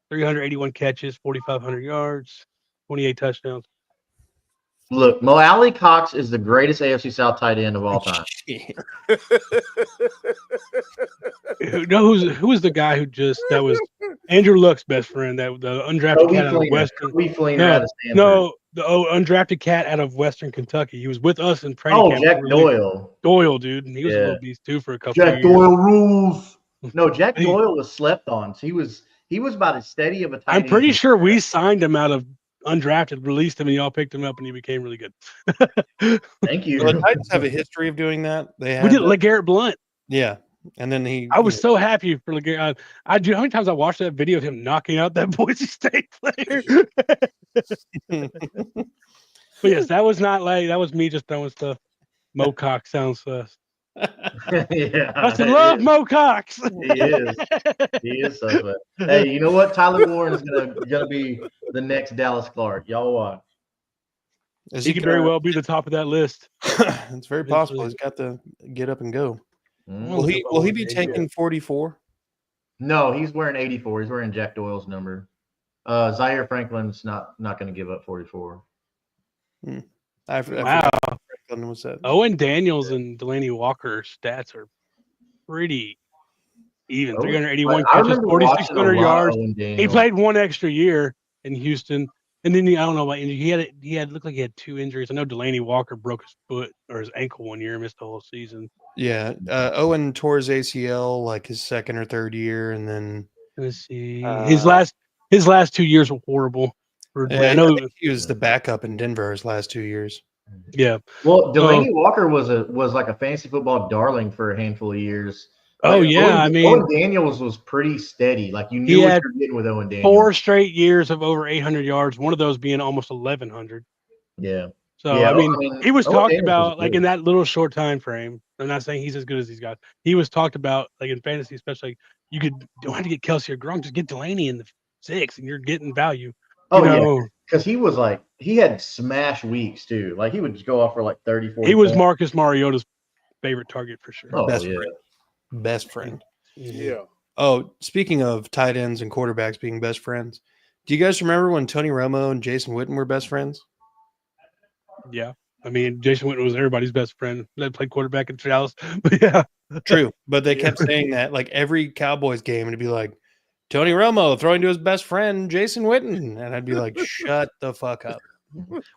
381 catches, 4,500 yards, 28 touchdowns. Look, Mo Alley Cox is the greatest AFC South tight end of all time. Who was the guy that was Andrew Luck's best friend, the undrafted cat out of Western? The undrafted cat out of Western Kentucky. He was with us in training camp. Jack Doyle. Doyle, dude. He was a little beast too for a couple of years. Jack Doyle rules. No, Jack Doyle was slept on. So he was about as steady of a tight end. I'm pretty sure we signed him out of undrafted, released him, and y'all picked him up, and he became really good. Thank you. Well, the Titans have a history of doing that. We did LeGarrette Blunt. Yeah, and then I was so happy for LeGarrette. How many times I watched that video of him knocking out that Boise State player. But yes, that was me just throwing stuff. Mo Cox sounds sus. Yeah, I said, love Mo Cox. He is so. Hey, you know what? Tyler Warren is gonna be the next Dallas Clark. Y'all watch. He could very well be the top of that list. It's very possible. He's got to get up and go. Will he be taking 44? No, he's wearing 84. He's wearing Jack Doyle's number. Zaire Franklin's not going to give up 44. Wow. Owen Daniels and Delaney Walker's stats are pretty even. 381 catches, 4,600 yards. He played one extra year in Houston. And then I don't know about injury. He had looked like he had 2 injuries. I know Delaney Walker broke his foot or his ankle one year, missed the whole season. Yeah. Owen tore his ACL like his second or third year, and then Let's see. His last 2 years were horrible. I know. I think he was the backup in Denver his last 2 years. Yeah. Well, Delaney Walker was like a fantasy football darling for a handful of years. Oh Like, yeah, Owen Daniels was pretty steady. Like you knew what you're getting with Owen Daniels. 4 straight years of over 800 yards. One of those being almost 1,100. Yeah. So Yeah, I mean, he was Owen talked Daniels about was like good. in that little short time frame. I'm not saying he's as good as these guys. He was talked about like in fantasy, especially. You don't have to get Kelsey or Gronk, just get Delaney in the 6, and you're getting value. Yeah, because he had smash weeks too. Like he would just go off for like 30, 40 he was points. Marcus Mariota's favorite target for sure. Oh, Best friend. Yeah. Oh, speaking of tight ends and quarterbacks being best friends, do you guys remember when Tony Romo and Jason Witten were best friends? Yeah. I mean, Jason Witten was everybody's best friend that played quarterback in Dallas. But yeah. True. But they kept saying that like every Cowboys game, it'd be like, Tony Romo throwing to his best friend, Jason Witten. And I'd be like, shut the fuck up.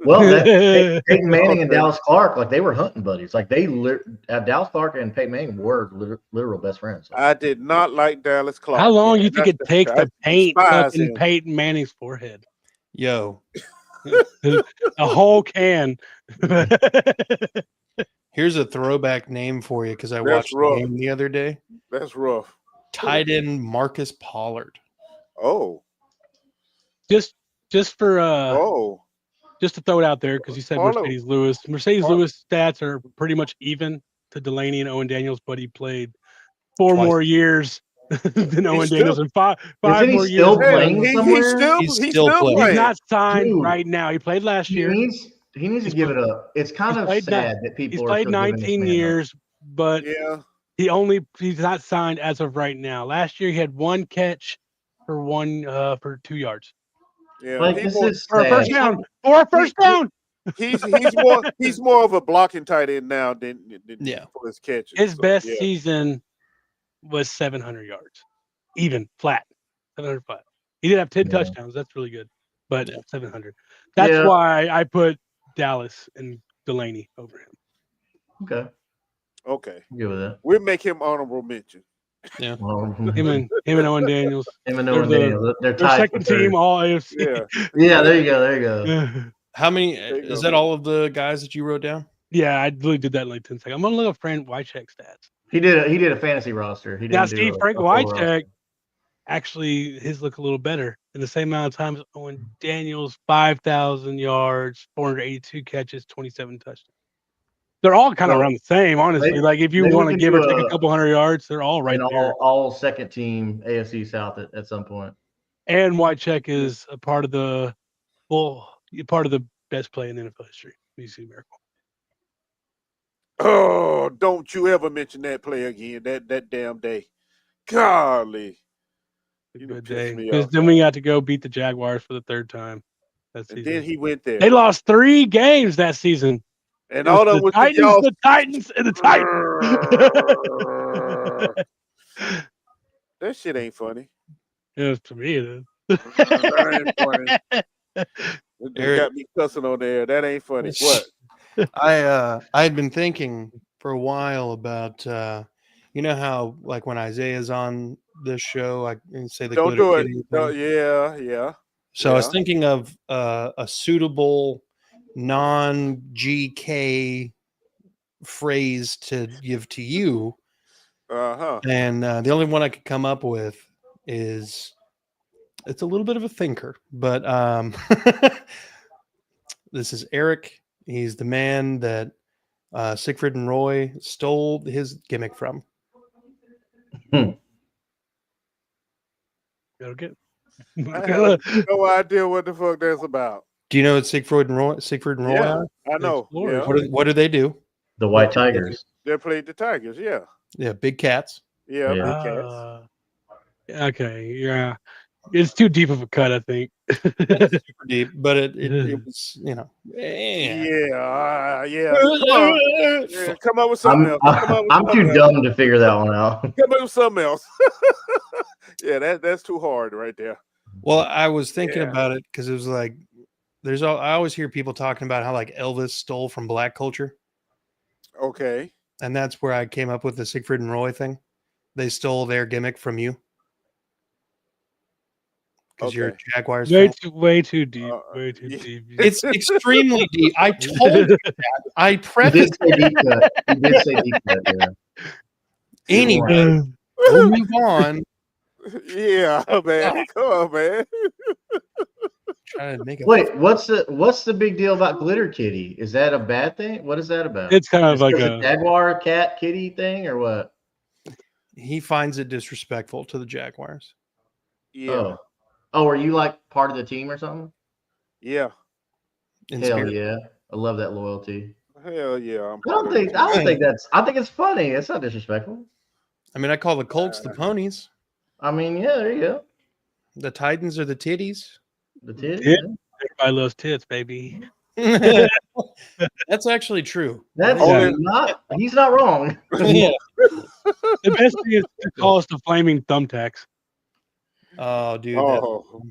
Well, Peyton Manning and Dallas Clark, like they were hunting buddies. Like Dallas Clark and Peyton Manning were literal best friends. I did not like Dallas Clark. How long do you think it takes to paint fucking Peyton Manning's forehead? Yo. A whole can. Here's a throwback name for you because I watched the game the other day. That's rough. Tight end Marcus Pollard. Oh. Just for just to throw it out there because you said Mercedes Lewis. Mercedes Lewis stats are pretty much even to Delaney and Owen Daniels, but he played 4 more years than Owen Daniels and five more years. Still playing somewhere? He's still playing. He's not signed right now. He played last year. He needs to give it up. It's kind of sad that people. He's played 19 years, but he's not signed as of right now. Last year he had 1 catch for 2 yards. Yeah, like this is for a first down. For a first down. He's more of a blocking tight end now than for his catches. His best season was 700 yards, even flat, 700 flat. He did have 10 touchdowns. That's really good, but 700. That's why I put Dallas and Delaney over him. Okay. Good with that. We'll make him honorable mention. Yeah. Him and Owen Daniels. They're their second team all AFC. Yeah, there you go. How many is that all of the guys that you wrote down? Yeah, I really did that in like 10 seconds. I'm gonna look up Frank Wycheck stats. He did a fantasy roster. He didn't Frank Wycheck actually his look a little better in the same amount of time as Owen Daniels, 5,000 yards, 482 catches, 27 touchdowns. They're all kind of around the same, honestly. Like if you want to give or take a couple hundred yards, they're all right there. All second team AFC South at some point. And Wycheck is a part of the best play in NFL history. You see Miracle. Oh, don't you ever mention that play again? That damn day. Golly. Good day. Because then we got to go beat the Jaguars for the 3rd time that season. And then he went there. They lost 3 games that season. And all of the Titans, and the Titans. That shit ain't funny. Yeah, to me it is. That ain't funny. They got me cussing on there. That ain't funny. What? I had been thinking for a while about you know how like when Isaiah's on this show, I can say the don't do it. Yeah. So I was thinking of a suitable non-GK phrase to give to you. And the only one I could come up with is it's a little bit of a thinker, but this is Eric. He's the man that Siegfried and Roy stole his gimmick from. Okay. I have no idea what the fuck that's about. Do you know what Siegfried and Roy are? I know. Yeah. What do they do? The White Tigers. They played the Tigers, yeah. Yeah, big cats. Yeah, big cats. Okay, yeah. It's too deep of a cut, I think. Super deep, but it was, you know. Come up with something else. I'm too dumb to figure that one out. Come up with something else. Yeah, that's too hard right there. Well, I was thinking about it because it was like I always hear people talking about how like Elvis stole from black culture, Okay. and that's where I came up with the Siegfried and Roy thing. They stole their gimmick from you because you're a Okay. Jaguars fan. Way too deep. Uh, Way too yeah. deep. It's extremely deep. I told you that. I You did prefaced say deep cut. You did say deep cut. Yeah. anyway. We'll move on. Yeah, man. Come on, man. Trying to make a Wait, what's the big deal about Glitter Kitty? Is that a bad thing? What is that about? It's kind of Is like it a Jaguar cat kitty thing or what? He finds it disrespectful to the Jaguars. Yeah. Oh, are you like part of the team or something? Yeah. In Hell spirit. yeah. I love that loyalty. Hell yeah. I think it's funny. It's not disrespectful. I mean, I call the Colts the ponies. I mean, yeah, there you go. The Titans are the titties. The titties. Yeah. Yeah. everybody loves tits, baby. That's actually true. That's Only- he's not wrong. Yeah. The best thing is to call us the flaming thumbtacks. Oh, dude. Oh.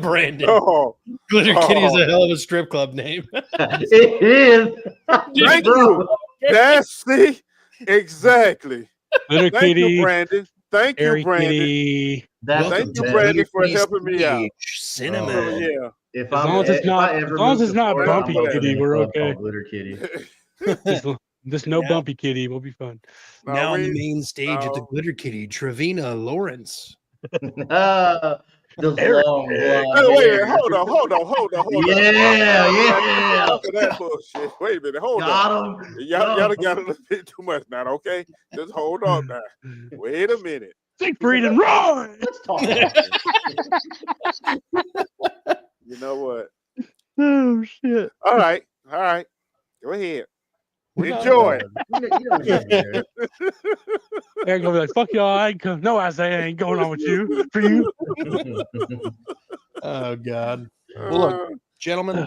Brandon. Oh. Glitter Oh. Kitty is a hell of a strip club name. It is. Thank you. That's see. Exactly. Glitter Thank kitty, you, Brandon. Thank you, Harry Brandon. kitty. That's Thank the you, best. Brandon, for helping me out. Cinnamon. Oh, yeah. If As long as it's not- as long as it's not bumpy kitty, we're okay. Glitter Kitty. Just no Yeah. bumpy kitty. We'll be fun. Now on the we- main stage at the no. Glitter Kitty, Trevina Lawrence. Those Eric. long blonde Hey, wait a minute. hair. Hold on. Yeah. Enough of that bullshit. Wait a minute. Hold on. Got him. Y'all got a little bit too much now, okay? Just hold on now. Wait a minute. Siegfried and Roy. Let's talk about this. You know what? Oh shit. All right. Go ahead. We're not Enjoy. You know what I'm saying. Eric gonna be like, "Fuck y'all! I ain't come. No, Isaiah ain't going on with you. For you." Oh, God. Well, look, gentlemen, I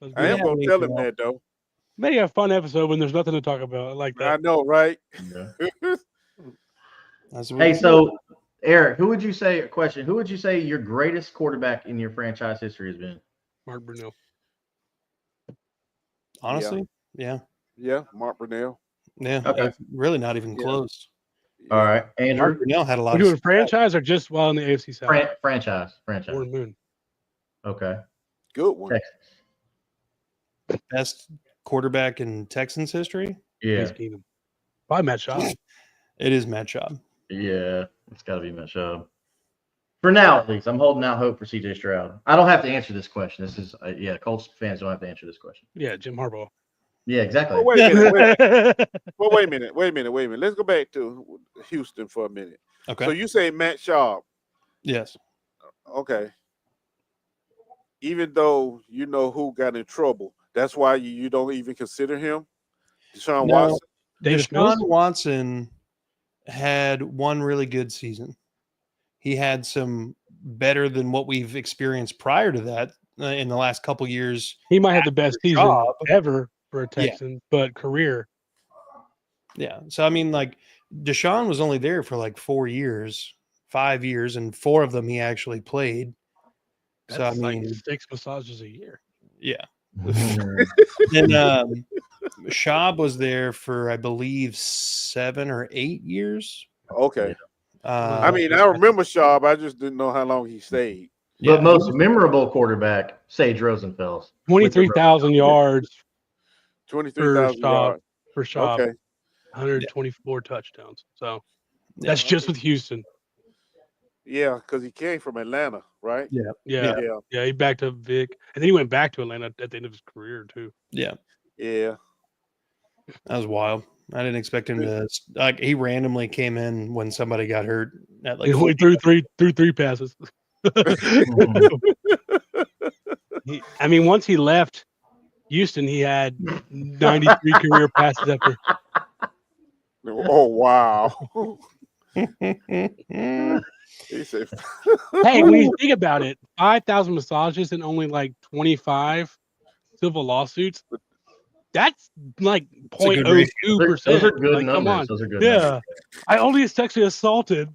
am Yeah, gonna we tell can him that though. Maybe a fun episode when there's nothing to talk about. I like I that. know, right? that's what Hey, we- so Eric, who would you say your greatest quarterback in your franchise history has been? Mark Brunell. honestly, yeah. Yeah, Mark Brunell. Yeah. Okay. It's really not even Yeah. close. All right, Mark Andrew. Brunell had a lot We're of doing franchise or just while in the AFC South? Franchise. Warren Moon. Okay. Good one. Texas. best quarterback in Texans history. Yeah. Case Keenum. Probably Matt Schaub. It is Matt Schaub. Yeah. It's got to be Matt Schaub. For now, at least, I'm holding out hope for CJ Stroud. I don't have to answer this question. This is, Colts fans don't have to answer this question. Yeah, Jim Harbaugh. Yeah, exactly. Oh, wait a minute. Wait a minute. Let's go back to Houston for a minute. Okay. So you say Matt Schaub. Yes. Okay. Even though you know who got in trouble, that's why you don't even consider him? Deshaun No. Watson? Davis Deshaun Mills? Watson had one really good season. He had some better than what we've experienced prior to that in the last couple years. He might have the best season Schaub. ever for a Yeah. Texan, but career. Yeah. So, I mean, like, Deshaun was only there for like 5 years, and 4 of them he actually played. That's So, I like mean, 6 massages a year. yeah. And Schaub was there for, I believe, 7 or 8 years. Okay. I Uh, mean, I remember Schaub. I just didn't know how long he stayed. yeah, But most memorable quarterback, Sage Rosenfels. 23,000 yards 23,000 yards. for Schaub. Okay. 124 touchdowns. So yeah. that's just with Houston. Yeah, because he came from Atlanta, right? Yeah. Yeah. Yeah, he backed up Vic. And then he went back to Atlanta at the end of his career, too. Yeah. Yeah. That was wild. I didn't expect him to, like, he randomly came in when somebody got hurt at like He threw three passes. I mean, once he left Houston, he had 93 career passes after. Oh, wow. He said, Hey, when you think about it, 5,000 massages and only like 25 civil lawsuits. That's like a good ratio. 0.02%. Those are good Like, numbers. come on. Those are good Yeah. numbers. I only sexually assaulted,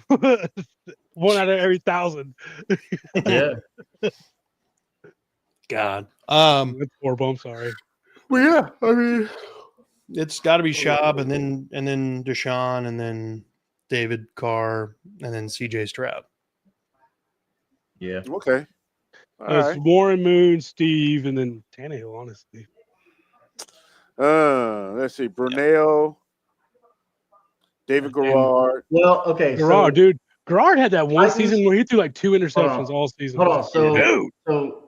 1 out of every 1,000. Yeah. God. That's horrible. I'm sorry. Well, yeah, I mean, it's got to be Schaub, and then Deshaun, and then David Carr, and then C.J. Stroud. Yeah. Okay. All It's right. Warren Moon, Steve, and then Tannehill. Honestly, Let's see. Brunel, David Garrard. Well, okay. Garrard, dude. Garrard had that one Titans- season where he threw like 2 Hold interceptions on. all season. Hold on. So, Dude. so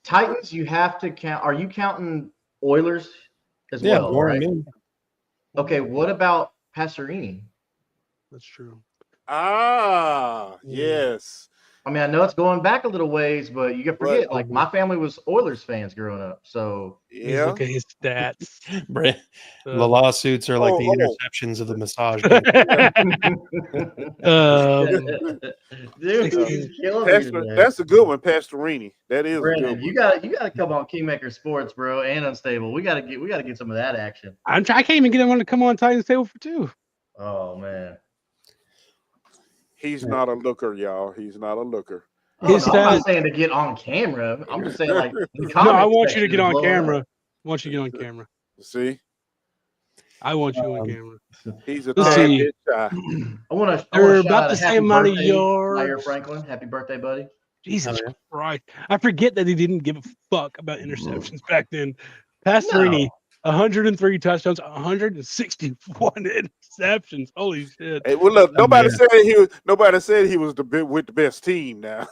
Titans, you have to count. Are you counting Oilers as Yeah, well? Warren Right? Moon. Okay. What about Pastorini? That's true. Yes. I mean, I know it's going back a little ways, but you can forget, But- like my family was Oilers fans growing up. So Just Yeah. look at his stats. The lawsuits are like the Oh. interceptions of the massage game. dude, 16. he's killing me Pastor, today. that's a good one, Pastorini. That is a Brandon, good you one. got to come on Kingmaker Sports, bro, and Unstable. We got to get some of that action. I can't even get him to come on Titans table for 2. Oh man. He's not a looker, y'all. He's not a looker. Oh, His no, I'm stats- not saying to get on camera. I'm just saying like the No, I comment want you to section get is on blowing camera. up. I want you to get on camera. See, I want you on camera. he's a Let's tad see. bit shy. I want to They're shout about out the a happy same amount of birthday, yards. Zaire Franklin. Happy birthday, buddy. Jesus Oh, yeah. Christ. I forget that he didn't give a fuck about interceptions back then. Pastorini, 103 touchdowns, 161 interceptions. Holy shit. Hey, well, look, nobody yeah. said he was. Nobody said he was with the best team. Now,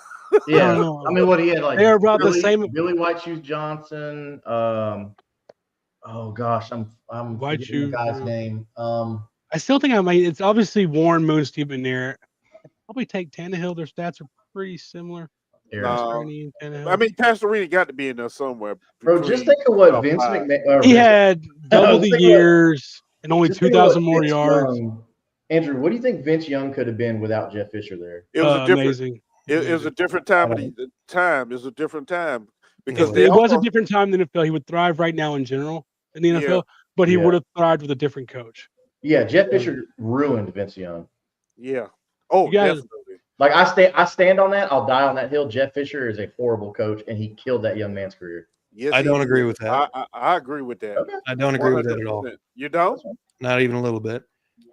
Yeah, No. I mean, what he had like They are about the Billy, same- Billy White Shoes Johnson. Oh gosh, I'm White forgetting the Shoes, guy's yeah. name. I still think I might. It's obviously Warren Moon, Steve McNair. I'd probably take Tannehill. Their stats are pretty similar. Here, No. Pastorini and Tannehill. I mean, Pastorini got to be in there somewhere. bro, just between think of what top Vince five. McMahon. he had double Just the think what- years and only Just think of what 2,000 more Vince yards. Young- Andrew, what do you think Vince Young could have been without Jeff Fisher there? It was a different. Amazing. It was a different time. It was a different time because If they it was a also, different time in the NFL, he would thrive right now in general in the NFL, Yeah. but he Yeah. would have thrived with a different coach. Yeah, Jeff Fisher ruined Vince Young. yeah. Oh, You gotta- definitely. Like I stand on that. I'll die on that hill. Jeff Fisher is a horrible coach, and he killed that young man's career. Yes, I he don't did. agree with that. I agree with that. Okay. I don't agree with that at all. 100%. You don't? Not even a little bit.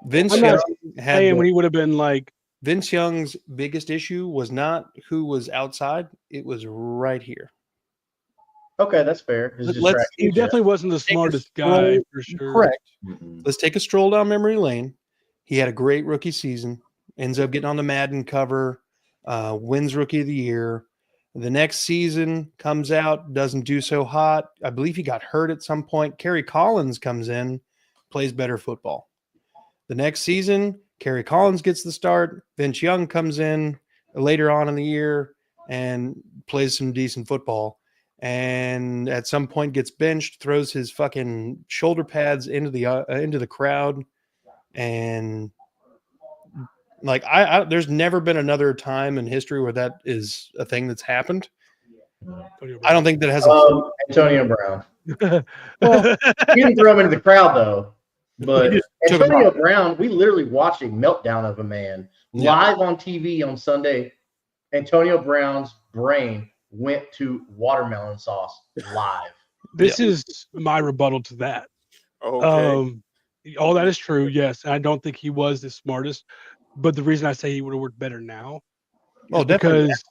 Vince I'm Young not had Saying the- when he would have been like, Vince Young's biggest issue was not who was outside; it was right here. Okay, that's fair. His Let's- he distractions, yeah. definitely wasn't the smartest guy stroll- for sure. Correct. Mm-mm. Let's take a stroll down memory lane. He had a great rookie season. Ends up getting on the Madden cover. Wins Rookie of the Year. The next season comes out, doesn't do so hot. I believe he got hurt at some point. Kerry Collins comes in, plays better football. The next season, Kerry Collins gets the start. Vince Young comes in later on in the year and plays some decent football. And at some point gets benched, throws his fucking shoulder pads into the crowd, and like I there's never been another time in history where that is a thing that's happened. I don't think that has a Antonio Brown. Well, He didn't throw him into the crowd though. But He just took him Antonio out. Brown, we literally watched a meltdown of a man Yeah. live on TV on Sunday. Antonio Brown's brain went to watermelon sauce live. this is my rebuttal to that. Okay. All that is true, yes. I don't think he was the smartest, but the reason I say he would have worked better now Oh, is definitely. because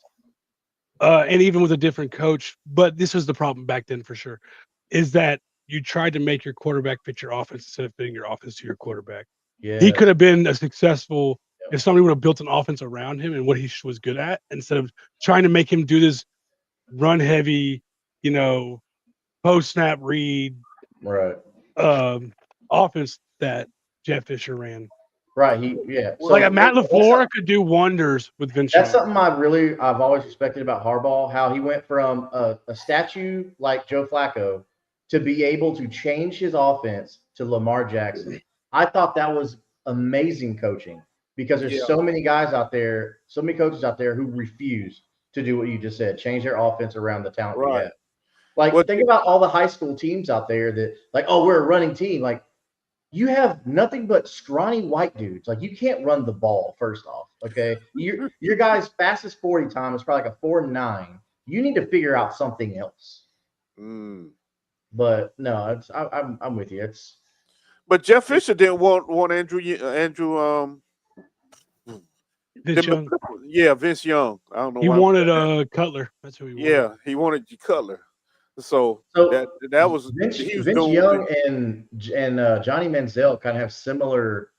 and even with a different coach, but this was the problem back then for sure, is that you tried to make your quarterback fit your offense instead of fitting your offense to your quarterback. Yeah. He could have been a successful if somebody would have built an offense around him and what he was good at instead of trying to make him do this run heavy, post snap read Right. offense that Jeff Fisher ran. Right. So Like a Matt that's LaFleur could do wonders with Vince That's Young. something I've always respected about Harbaugh, how he went from a statue like Joe Flacco to be able to change his offense to Lamar Jackson. I thought that was amazing coaching because there's Yeah. so many guys out there, so many coaches out there who refuse to do what you just said, change their offense around the talent they Right. have. Like, What- think about all the high school teams out there that, like, oh, we're a running team. Like, you have nothing but scrawny white dudes. Like, you can't run the ball, first off. Okay. Your guy's fastest 40 time is probably like a 4.9. you need to figure out something else. Mm. But no, I'm with you. It's But Jeff Fisher didn't want Andrew. Vince Young. Yeah, Vince Young. I don't know He why. wanted Cutler. That's who he wanted. Yeah, he wanted Cutler. So that was Vince he was Young and Johnny Manziel kind of have similar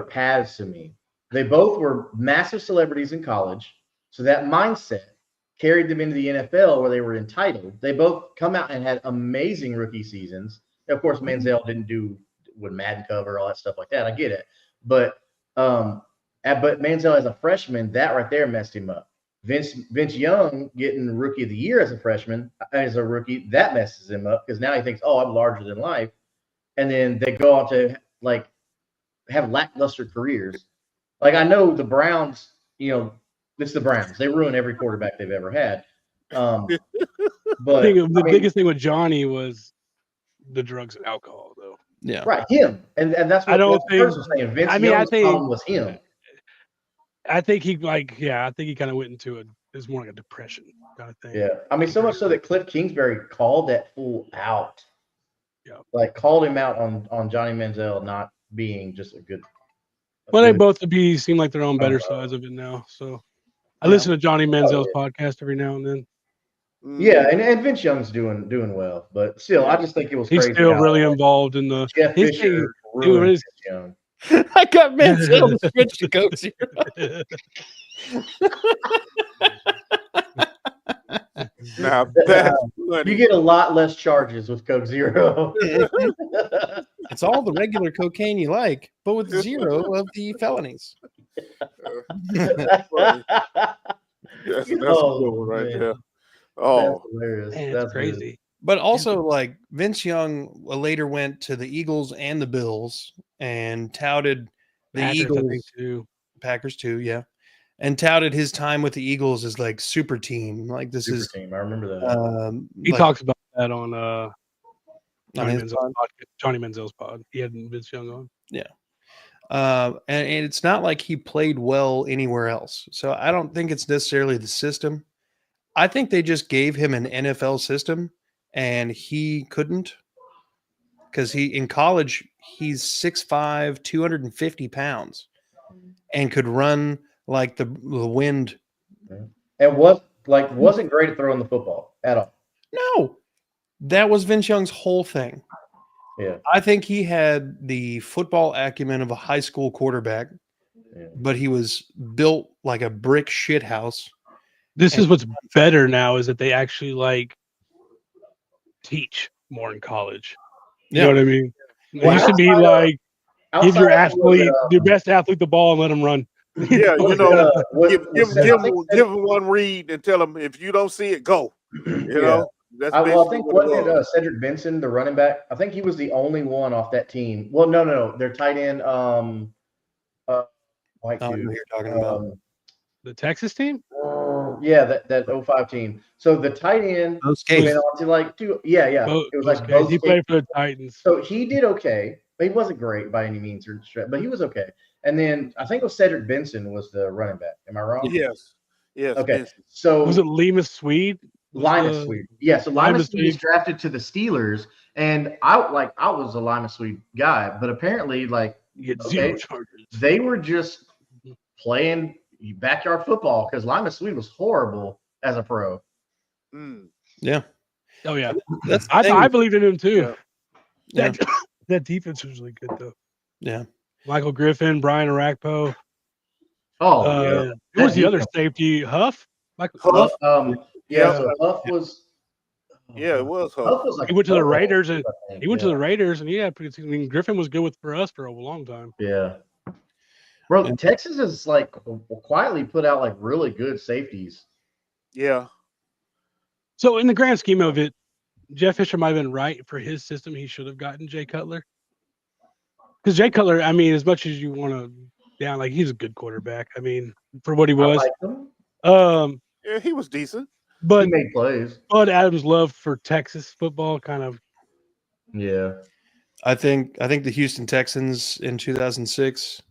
paths to me. They both were massive celebrities in college, so that mindset carried them into the NFL where they were entitled. They both come out and had amazing rookie seasons. Of course, Manziel didn't do with Madden cover, all that stuff like that. I get it, but Manziel as a freshman, that right there messed him up. Vince Young getting rookie of the year as a freshman, as a rookie, that messes him up because now he thinks, oh, I'm larger than life. And then they go on to like have lackluster careers. Like I know the Browns, it's the Browns. They ruin every quarterback they've ever had. But the biggest thing with Johnny was the drugs and alcohol, though. Yeah, right. Him, and that's what I don't think. was saying. Vince Young's problem was him. I think he kind of went into it's more like a depression kind of thing. Yeah, I mean, so much so that Cliff Kingsbury called that fool out. Yeah, like called him out on Johnny Manziel not being just a good. Well, they both seem like they're on better sides of it now. So I listen to Johnny Manziel's podcast every now and then. Yeah, and Vince Young's doing well, but still, I just think it was crazy. He's still really involved in the Jeff Fisher ruined Vince Young. I got Manziel to switch to Coke Zero. Now you get a lot less charges with Coke Zero. It's all the regular cocaine you like, but with zero of the felonies. That's cool right there. Oh, that's hilarious. Man, that's crazy. Good. But also, like Vince Young later went to the Eagles and the Bills and touted the Packers, Eagles, I think, too. Packers too, yeah, and touted his time with the Eagles as like super team. Like this super is team. I remember that. He talks about that on Johnny Manziel's pod. He had Vince Young on. Yeah. And it's not like he played well anywhere else. So I don't think it's necessarily the system. I think they just gave him an NFL system and he couldn't, because in college, he's 6'5", 250 pounds and could run like the wind. And wasn't great at throwing the football at all. No, that was Vince Young's whole thing. Yeah. I think he had the football acumen of a high school quarterback, but he was built like a brick shit house. This is what's better now, is that they actually teach more in college. You know what I mean? It used to be like give your athlete, your best athlete, the ball and let him run. Yeah, give him one read and tell him if you don't see it, go. You know. That's I think wasn't Cedric Benson, the running back? I think he was the only one off that team. Well, no, their tight end, white dude. You're talking about the Texas team. Yeah, that 05 team. So the tight end went on to it was like both. He played for the Titans. So he did okay, but he wasn't great by any means or stretch. But he was okay. And then I think it was Cedric Benson was the running back. Am I wrong? Yes. Okay. Benson. So was it Limas Swede? Limas Swede. Yeah, so Limas Swede was drafted to the Steelers, and I was a Limas Swede guy, but apparently zero charges. They were just playing backyard football because Limas Swede was horrible as a pro. Yeah. Oh yeah. I believed in him too. Yeah. That defense was really good though. Yeah. Michael Griffin, Brian Arakpo. Oh, who was the other safety? Huff? Huff. So Huff was. Yeah, it was Huff. Huff was he went to the Raiders and Griffin was good for us for a long time. Yeah. Bro, Texas has quietly put out really good safeties. Yeah. So in the grand scheme of it, Jeff Fisher might have been right for his system. He should have gotten Jay Cutler. Because Jay Cutler, I mean, as much as you want to down, he's a good quarterback. I mean, for what he was. Yeah, he was decent. But he made plays. Bud Adams' love for Texas football kind of. Yeah. I think the Houston Texans in 2006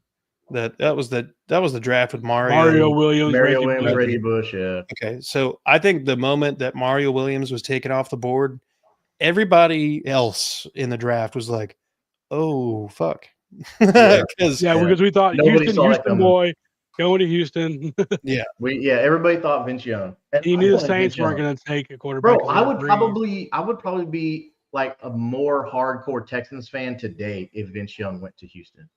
That was the draft with Mario Williams, Mario Reggie Williams, Bush. Reggie Bush, yeah. Okay, so I think the moment that Mario Williams was taken off the board, everybody else in the draft was like, "Oh fuck," because Yeah, because we thought Nobody saw that Houston coming. boy going to Houston. Everybody thought Vince Young. And You I knew the wanted Saints Vince weren't Young. going to take a quarterback. Bro, I would probably be like a more hardcore Texans fan today if Vince Young went to Houston.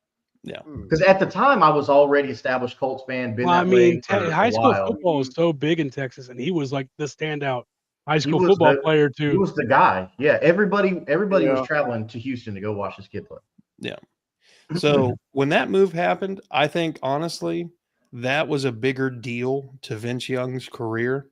Yeah, because at the time I was already established Colts fan. Been that way for high a school while. football is so big in Texas, and he was like the standout high He school was football the- player He too. was the guy. Yeah, everybody Yeah. was traveling to Houston to go watch this kid play. yeah. So when that move happened, I think honestly that was a bigger deal to Vince Young's career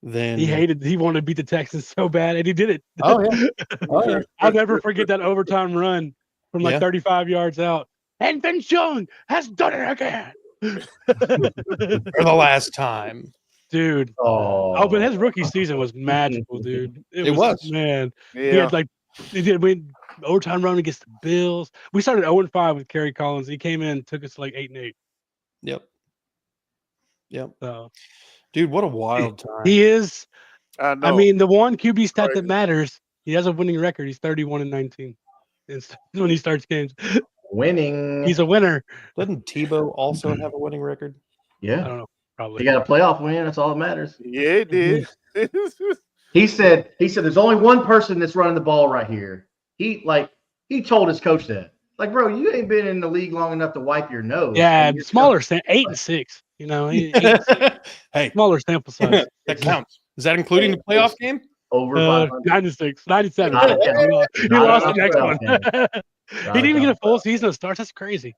than He wanted to beat the Texans so bad, and he did it. Oh yeah, oh yeah. I'll never forget that overtime run from like Yeah. 35 yards out. And Vince Young has done it again. For the last time. Dude. Oh, But his rookie season was magical, dude. It was. Man. He Yeah. had he did win overtime run against the Bills. We started 0-5 with Kerry Collins. He came in, took us to like 8-8. Yep. So Dude, what a wild time. he is. I know. I mean, the one QB stat Right. that matters, he has a winning record. He's 31-19 when he starts games. winning. He's a winner. Doesn't Tebow also have a winning record? I Yeah, don't know. Probably. he got a playoff win. That's all that matters. Yeah, it did. He said there's only one person that's running the ball right here. He told his coach that. Like, bro, you ain't been in the league long enough to wipe your nose. Yeah, And you're smaller 8-6. You know, Hey, smaller sample size. that counts. Is that including the playoff game? over 500. 96, 97. Not a count. He Not lost a the next one. playoff He didn't even get a full season of starts. That's crazy.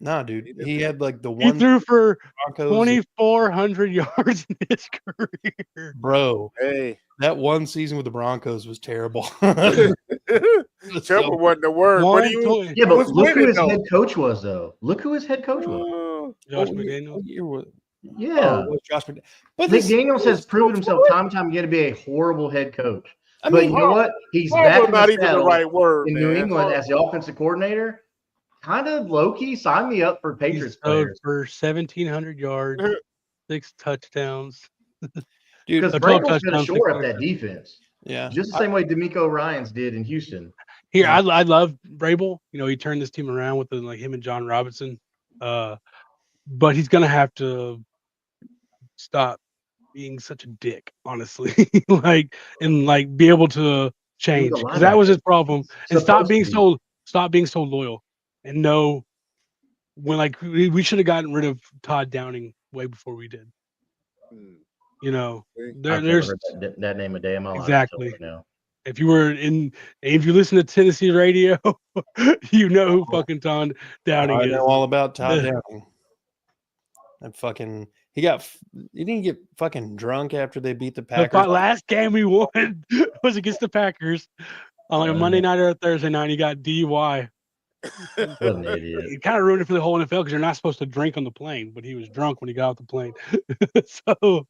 Nah, dude. He had like the He one threw for Broncos. 2,400 yards in his career. Bro, Hey, that one season with the Broncos was terrible. trouble wasn't the word. But he was, Yeah, but was look who winning, his though. head coach was, though. Look who his head coach was. Oh, Josh What McDaniels. year was Yeah. it was Josh McDaniels. But this- McDaniels has proven himself time and time again to be a horrible head coach. I But mean, you know what? He's horrible back in not the even the saddle right word, in man. New England as the offensive coordinator. Kind of low-key, sign me up for He Patriots throwed players. for 1,700 yards, 6 touchdowns. dude, Because a 12 Vrabel's going to touchdowns, shore up 6 that defense. yeah. Just the same way D'Amico Ryans did in Houston. Here, I love Vrabel. You know, he turned this team around with him and John Robinson. But he's gonna have to stop being such a dick, honestly. and be able to change. Because that was his problem. And stop being so loyal. And know when we should have gotten rid of Todd Downing way before we did. Hmm. You know, I've never heard that name a day in my life. Exactly. Right now. if you listen to Tennessee radio, you know who fucking Todd Downing I is. know all about Todd Downing. That fucking he didn't get fucking drunk after they beat the The Packers. last game we won was against the Packers on a Monday night or a Thursday night. He got DUI. What an idiot. It kind of ruined it for the whole NFL because you're not supposed to drink on the plane, but he was drunk when he got off the plane. So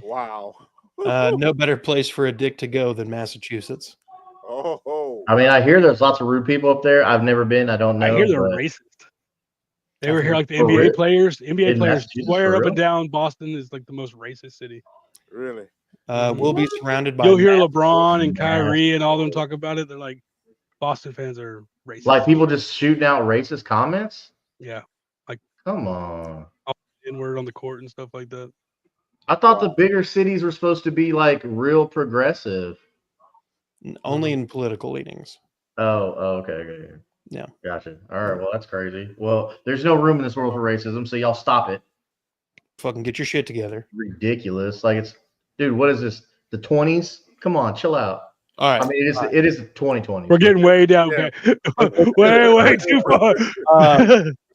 Wow. No better place for a dick to go than Massachusetts. Oh. I mean, I hear there's lots of rude people up there. I've never been. I don't know. I hear they're but racist. They were here like the For real? NBA players. NBA In players Massachusetts, swear for up real? and down Boston is like the most racist city. Really? We'll be surrounded by You'll hear massive- LeBron and Kyrie and all them talk about it. They're like, Boston fans are racist. Like people just shooting out racist comments. Yeah, Come on. N-word on the court and stuff like that. I thought the bigger cities were supposed to be like real progressive. only in political leanings. Oh, okay. Yeah. Gotcha. All right. Well, that's crazy. Well, there's no room in this world for racism, so y'all stop it. Fucking get your shit together. Ridiculous. Like dude, what is this? The 20s? Come on, chill out. All right. I mean, it is 2020. We're getting way down, Yeah. way too far.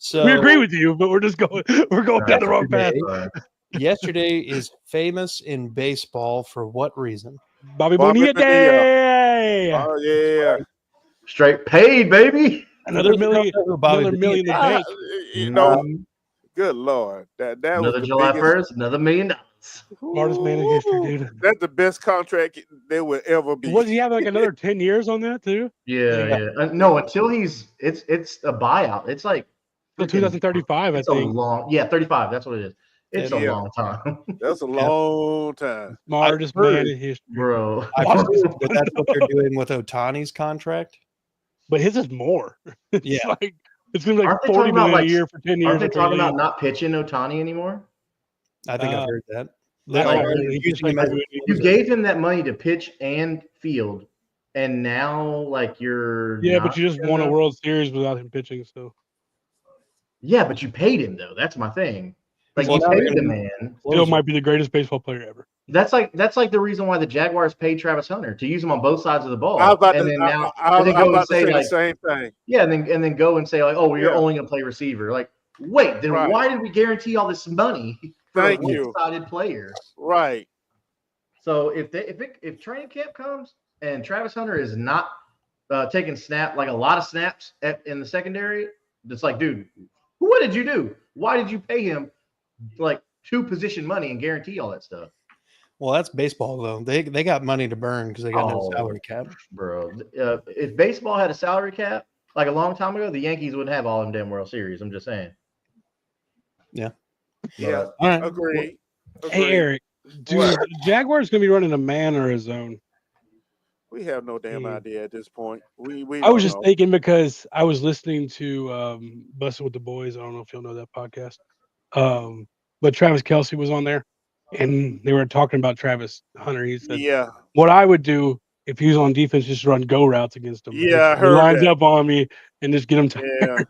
So We agree with you, but we're just going. We're going down the wrong path. yesterday is famous in baseball for what reason? Bobby Bobby Bonilla Bonilla. Day. Oh yeah. Straight paid, baby. Another million. Bobby Another million in the bank. You know, good Lord, that was Another the July biggest, 1st, another $1 million. Smartest man in history, dude. That's the best contract there will ever be. What, does he have like another 10 years on that too? Yeah. No, until it's a buyout. It's like So 2035, I It's a think. long, 35. That's what it is. It's a Yeah. long time, That's a long time. Smartest I've heard- man in history. bro. I've Watch heard this that one, that's what they're doing with Otani's contract. But his is more. It's Yeah. like it's gonna be like Aren't they 40 talking about, million like, a year for 10 years. Aren't they after he talking about leaves. not pitching Otani anymore? I think I've Uh, heard that. That's Like, what I heard. He using just like him as a you- You gave him that money to pitch and field, and now like you're Yeah, not but you just won a gonna- World Series without him pitching. So Yeah, but you paid him though. That's my thing. Like Well, you now paid they're the gonna man. still might be the greatest baseball player ever. That's like the reason why the Jaguars paid Travis Hunter to use him on both sides of the ball. I was about and to, then I, now I, and then I'm go and about to say say like, the same thing. yeah, and then go and say like, oh, well, you're Yeah. only gonna play receiver. Like, wait, then Right. why did we guarantee all this money for Thank a you. one-sided player? Right. So if training camp comes and Travis Hunter is not taking like a lot of snaps in the secondary, it's like, dude, what did you do? Why did you pay him like 2 position money and guarantee all that stuff? Well, that's baseball though. They got money to burn because they got no Oh. salary cap. Bro, if baseball had a salary cap like a long time ago, the Yankees wouldn't have all them damn World Series. I'm just saying. Yeah. Yeah. All right. Agree. Hey Eric, dude, Jaguars gonna be running a man or a zone? We have no damn idea at this point. We I was don't just know. thinking because I was listening to Bussin' with the Boys. I don't know if you'll know that podcast. But Travis Kelce was on there, and they were talking about Travis Hunter. He said, Yeah. "What I would do if he was on defense, just run go routes against him. Yeah, I He heard lines that. up on me and just get him tired."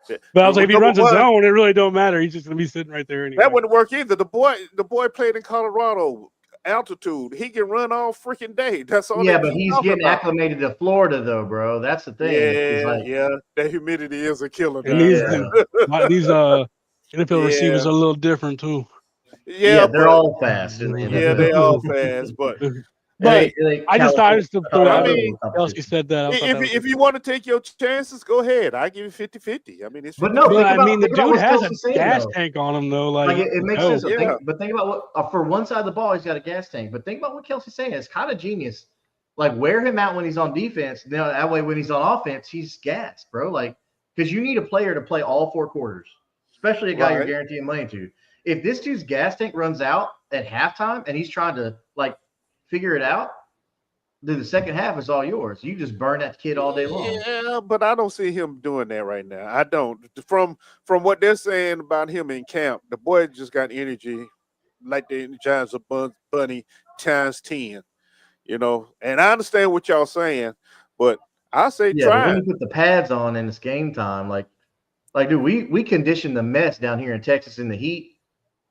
Yeah. But I was like, if he runs a Number one, zone, it really don't matter. He's just gonna be sitting right there anyway. that wouldn't work either. The boy played in Colorado, altitude. He can run all freaking day. That's all. Yeah, they but keep he's talking getting about. acclimated to Florida though, bro. That's the thing. It's Yeah, like, yeah. That humidity is a killer. And down these there. these NFL receivers Yeah. are a little different too. yeah, they're but- all fast in the NFL. Yeah, they all fast, but But I just thought just to throw that out. I mean, Kelsey said that. I thought that was if you want to take your chances, go ahead. I give you 50-50. I mean, it's But no, But think I about- mean, the think about dude what has Kelsey's a saying, gas though. tank on him though. Like it makes sense. Yeah. But think about what for one side of the ball, he's got a gas tank. But think about what Kelsey's saying. It's kind of genius. Like wear him out when he's on defense. Now that way, when he's on offense, he's gassed, bro. Like because you need a player to play all 4 quarters, especially a guy you're Right. guaranteeing money to. If this dude's gas tank runs out at halftime and he's trying to like figure it out, then the second half is all yours. You just burn that kid all day long. Yeah, but I don't see him doing that right now. I don't. From what they're saying about him in camp, the boy just got energy like the Giants of Bunny times 10. You know, and I understand what y'all saying, but I say Yeah, but try. when it. you put the pads on and it's game time, like dude, we conditioned the mess down here in Texas in the heat,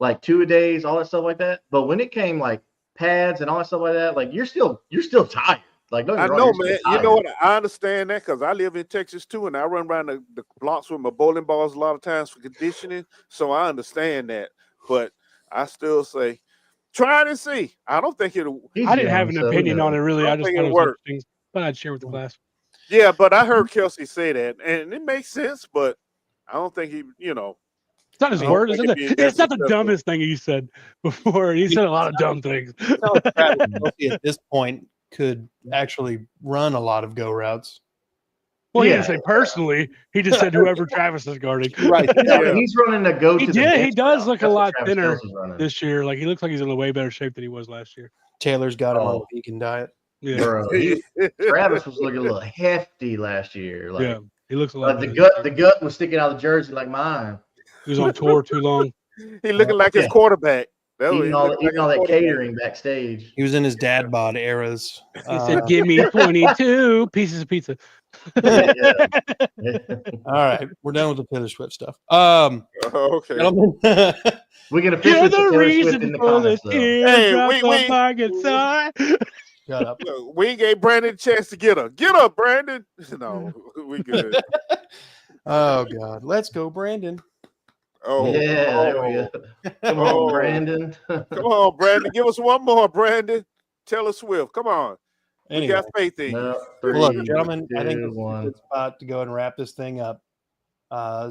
like 2-a-days, all that stuff like that. But when it came like pads and all that stuff like that, like you're still tired. Like don't get I me wrong, know, you're still man. You tired. know what? I understand that because I live in Texas too, and I run around the blocks with my bowling balls a lot of times for conditioning. So I understand that, but I still say try it and see. I don't think it'll. He's I didn't have young, an so, opinion you know. on it really. I I don't just think thought it it'll was work. interesting. But I'd share with the class. Yeah, but I heard Kelsey say that, and it makes sense. But I don't think he, It's not his I don't word. think It's it'd be that not the successful. dumbest thing he said before. He said a lot of dumb things. Tell Travis Kelce at this point could actually run a lot of go routes. Well, he Yeah. didn't say personally. He just said whoever Travis is guarding. Right. Yeah. He's running a go He to the did. He bench does route. look a That's what lot Travis thinner Kelce's running. this year. Like he looks like he's in a way better shape than he was last year. Taylor's got him on Oh. a vegan diet. Yeah, Bro, Travis was looking a little hefty last year. Like, yeah. He looks a lot. the better. the gut was sticking out of the jersey like mine. He was on tour too long. he looking like his Yeah. quarterback. That's what he Eating all looking like that his quarterback. catering backstage. He was in his dad bod eras. He said, "Give me 22 pieces of pizza." Yeah. All right, we're done with the Taylor Swift stuff. Oh, okay. Gentlemen, We're gonna fish You're with the Taylor Swift reason in the for the comments, though. teardrops we- on my guitar. shut up. Look, we ain't gave Brandon a chance to get her. Get her, Brandon. No, we good. Oh God, let's go, Brandon. Oh, Yeah, there we go. Come on, Oh. Brandon. Come on, Brandon. Give us one more, Brandon. Taylor Swift. Come on. We Anyway, got faith in you. No, well, look, 3, gentlemen, I think 2, this is a 1. good spot to go and wrap this thing up.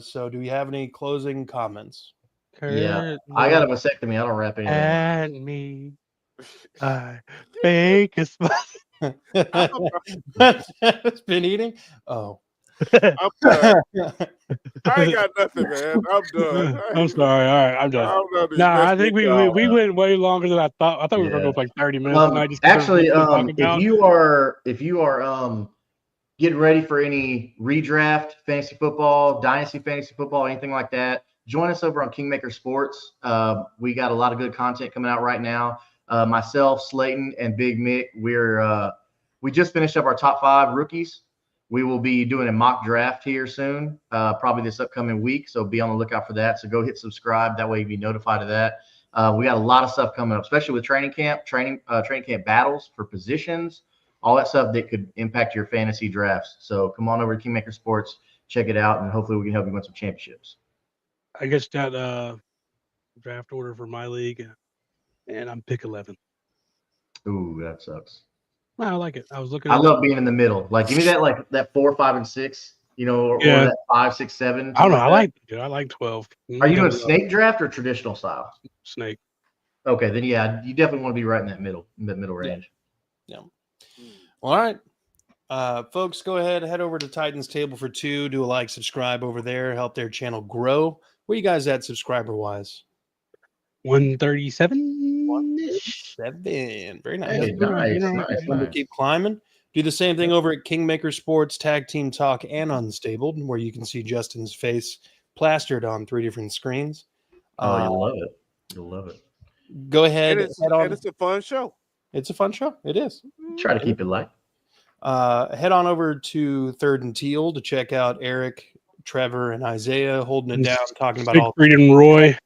So, do we have any closing comments? Yeah, I got a vasectomy. I don't wrap anything. at me. I fake a smile. It's been eating. Oh, I'm done. I ain't got nothing, man. I'm done. I'm sorry. All right, I'm done. I'm done. These Nah, I best think we y'all. went way longer than I thought. I thought we were gonna go for like 30 minutes tonight. Just 'cause of Actually, what we're talking if about. you are getting ready for any redraft fantasy football, dynasty fantasy football, anything like that, join us over on Kingmaker Sports. We got a lot of good content coming out right now. Myself, Slayton, and Big Mick, we just finished up our top 5 rookies. We will be doing a mock draft here soon, probably this upcoming week. So be on the lookout for that. So go hit subscribe. That way you'll be notified of that. We got a lot of stuff coming up, especially with training camp battles for positions, all that stuff that could impact your fantasy drafts. So come on over to Kingmaker Sports, check it out, and hopefully we can help you win some championships. I just got draft order for my league, and I'm pick 11. Ooh, that sucks. I like it. I was looking. I love being in the middle. Like, give me that 4, 5, and 6. Or that 5, 6, 7. I don't know. I like like 12. Are you doing snake draft or traditional style? Snake? Okay, then yeah, you definitely want to be right in that middle range. Yeah. Well, all right. Folks, go ahead, head over to Titans Table for Two, do a like, subscribe over there, help their channel grow. Where you guys at subscriber wise? 137-ish. 7. Very nice. Hey, nice. Keep climbing. Do the same thing over at Kingmaker Sports, Tag Team Talk, and Unstable, where you can see Justin's face plastered on 3 different screens. Oh, you'll love it. You'll love it. Go ahead. And it's a fun show. It's a fun show. It is. Try to keep it light. Head on over to Third and Teal to check out Eric, Trevor, and Isaiah holding it down, talking about all Freedom Roy.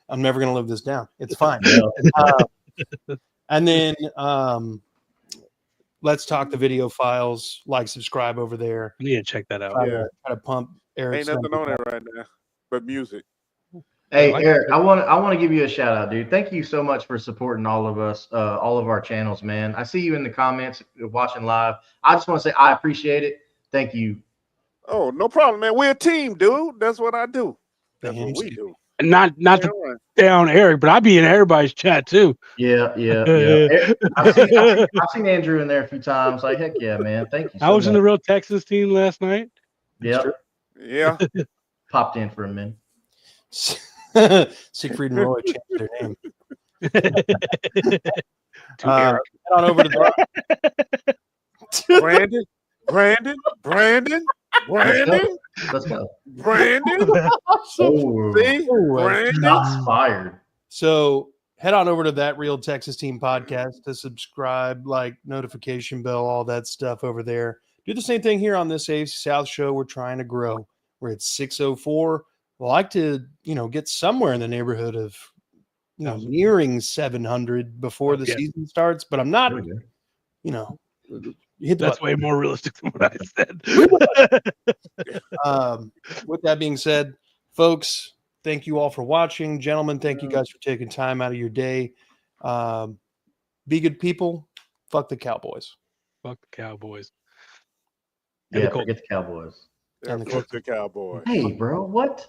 I'm never going to live this down. It's fine. And then let's talk the video files. Like, subscribe over there. I need to check that out. Try to pump Eric's. Ain't nothing on it right now but music. Hey, Eric, I want to give you a shout out, dude. Thank you so much for supporting all of us, all of our channels, man. I see you in the comments watching live. I just want to say I appreciate it. Thank you. Oh, no problem, man. We're a team, dude. That's what I do. That's what we do. Not to down Eric, but I be in everybody's chat too. Yeah. I've seen Andrew in there a few times. Like, heck yeah, man. Thank you. I was in the Real Texas team last night. Yeah. Popped in for a minute. Siegfried and Roy changed their name. Head on over to the Brandon. Let's go. Brandon. See? Brandon. Shots fired. So head on over to That Real Texas Team podcast to subscribe, like, notification bell, all that stuff over there. Do the same thing here on this AFC South show. We're trying to grow. We're at 604. We'd like to, get somewhere in the neighborhood of, nearing 700 before the season starts. But I'm not, that's way more realistic than what I said. With that being said, folks, thank you all for watching. Gentlemen, thank you guys for taking time out of your day. Be good people. Fuck the Cowboys. Fuck the Cowboys. Yeah, forget the Cowboys. Fuck the Cowboys. Hey, bro, what?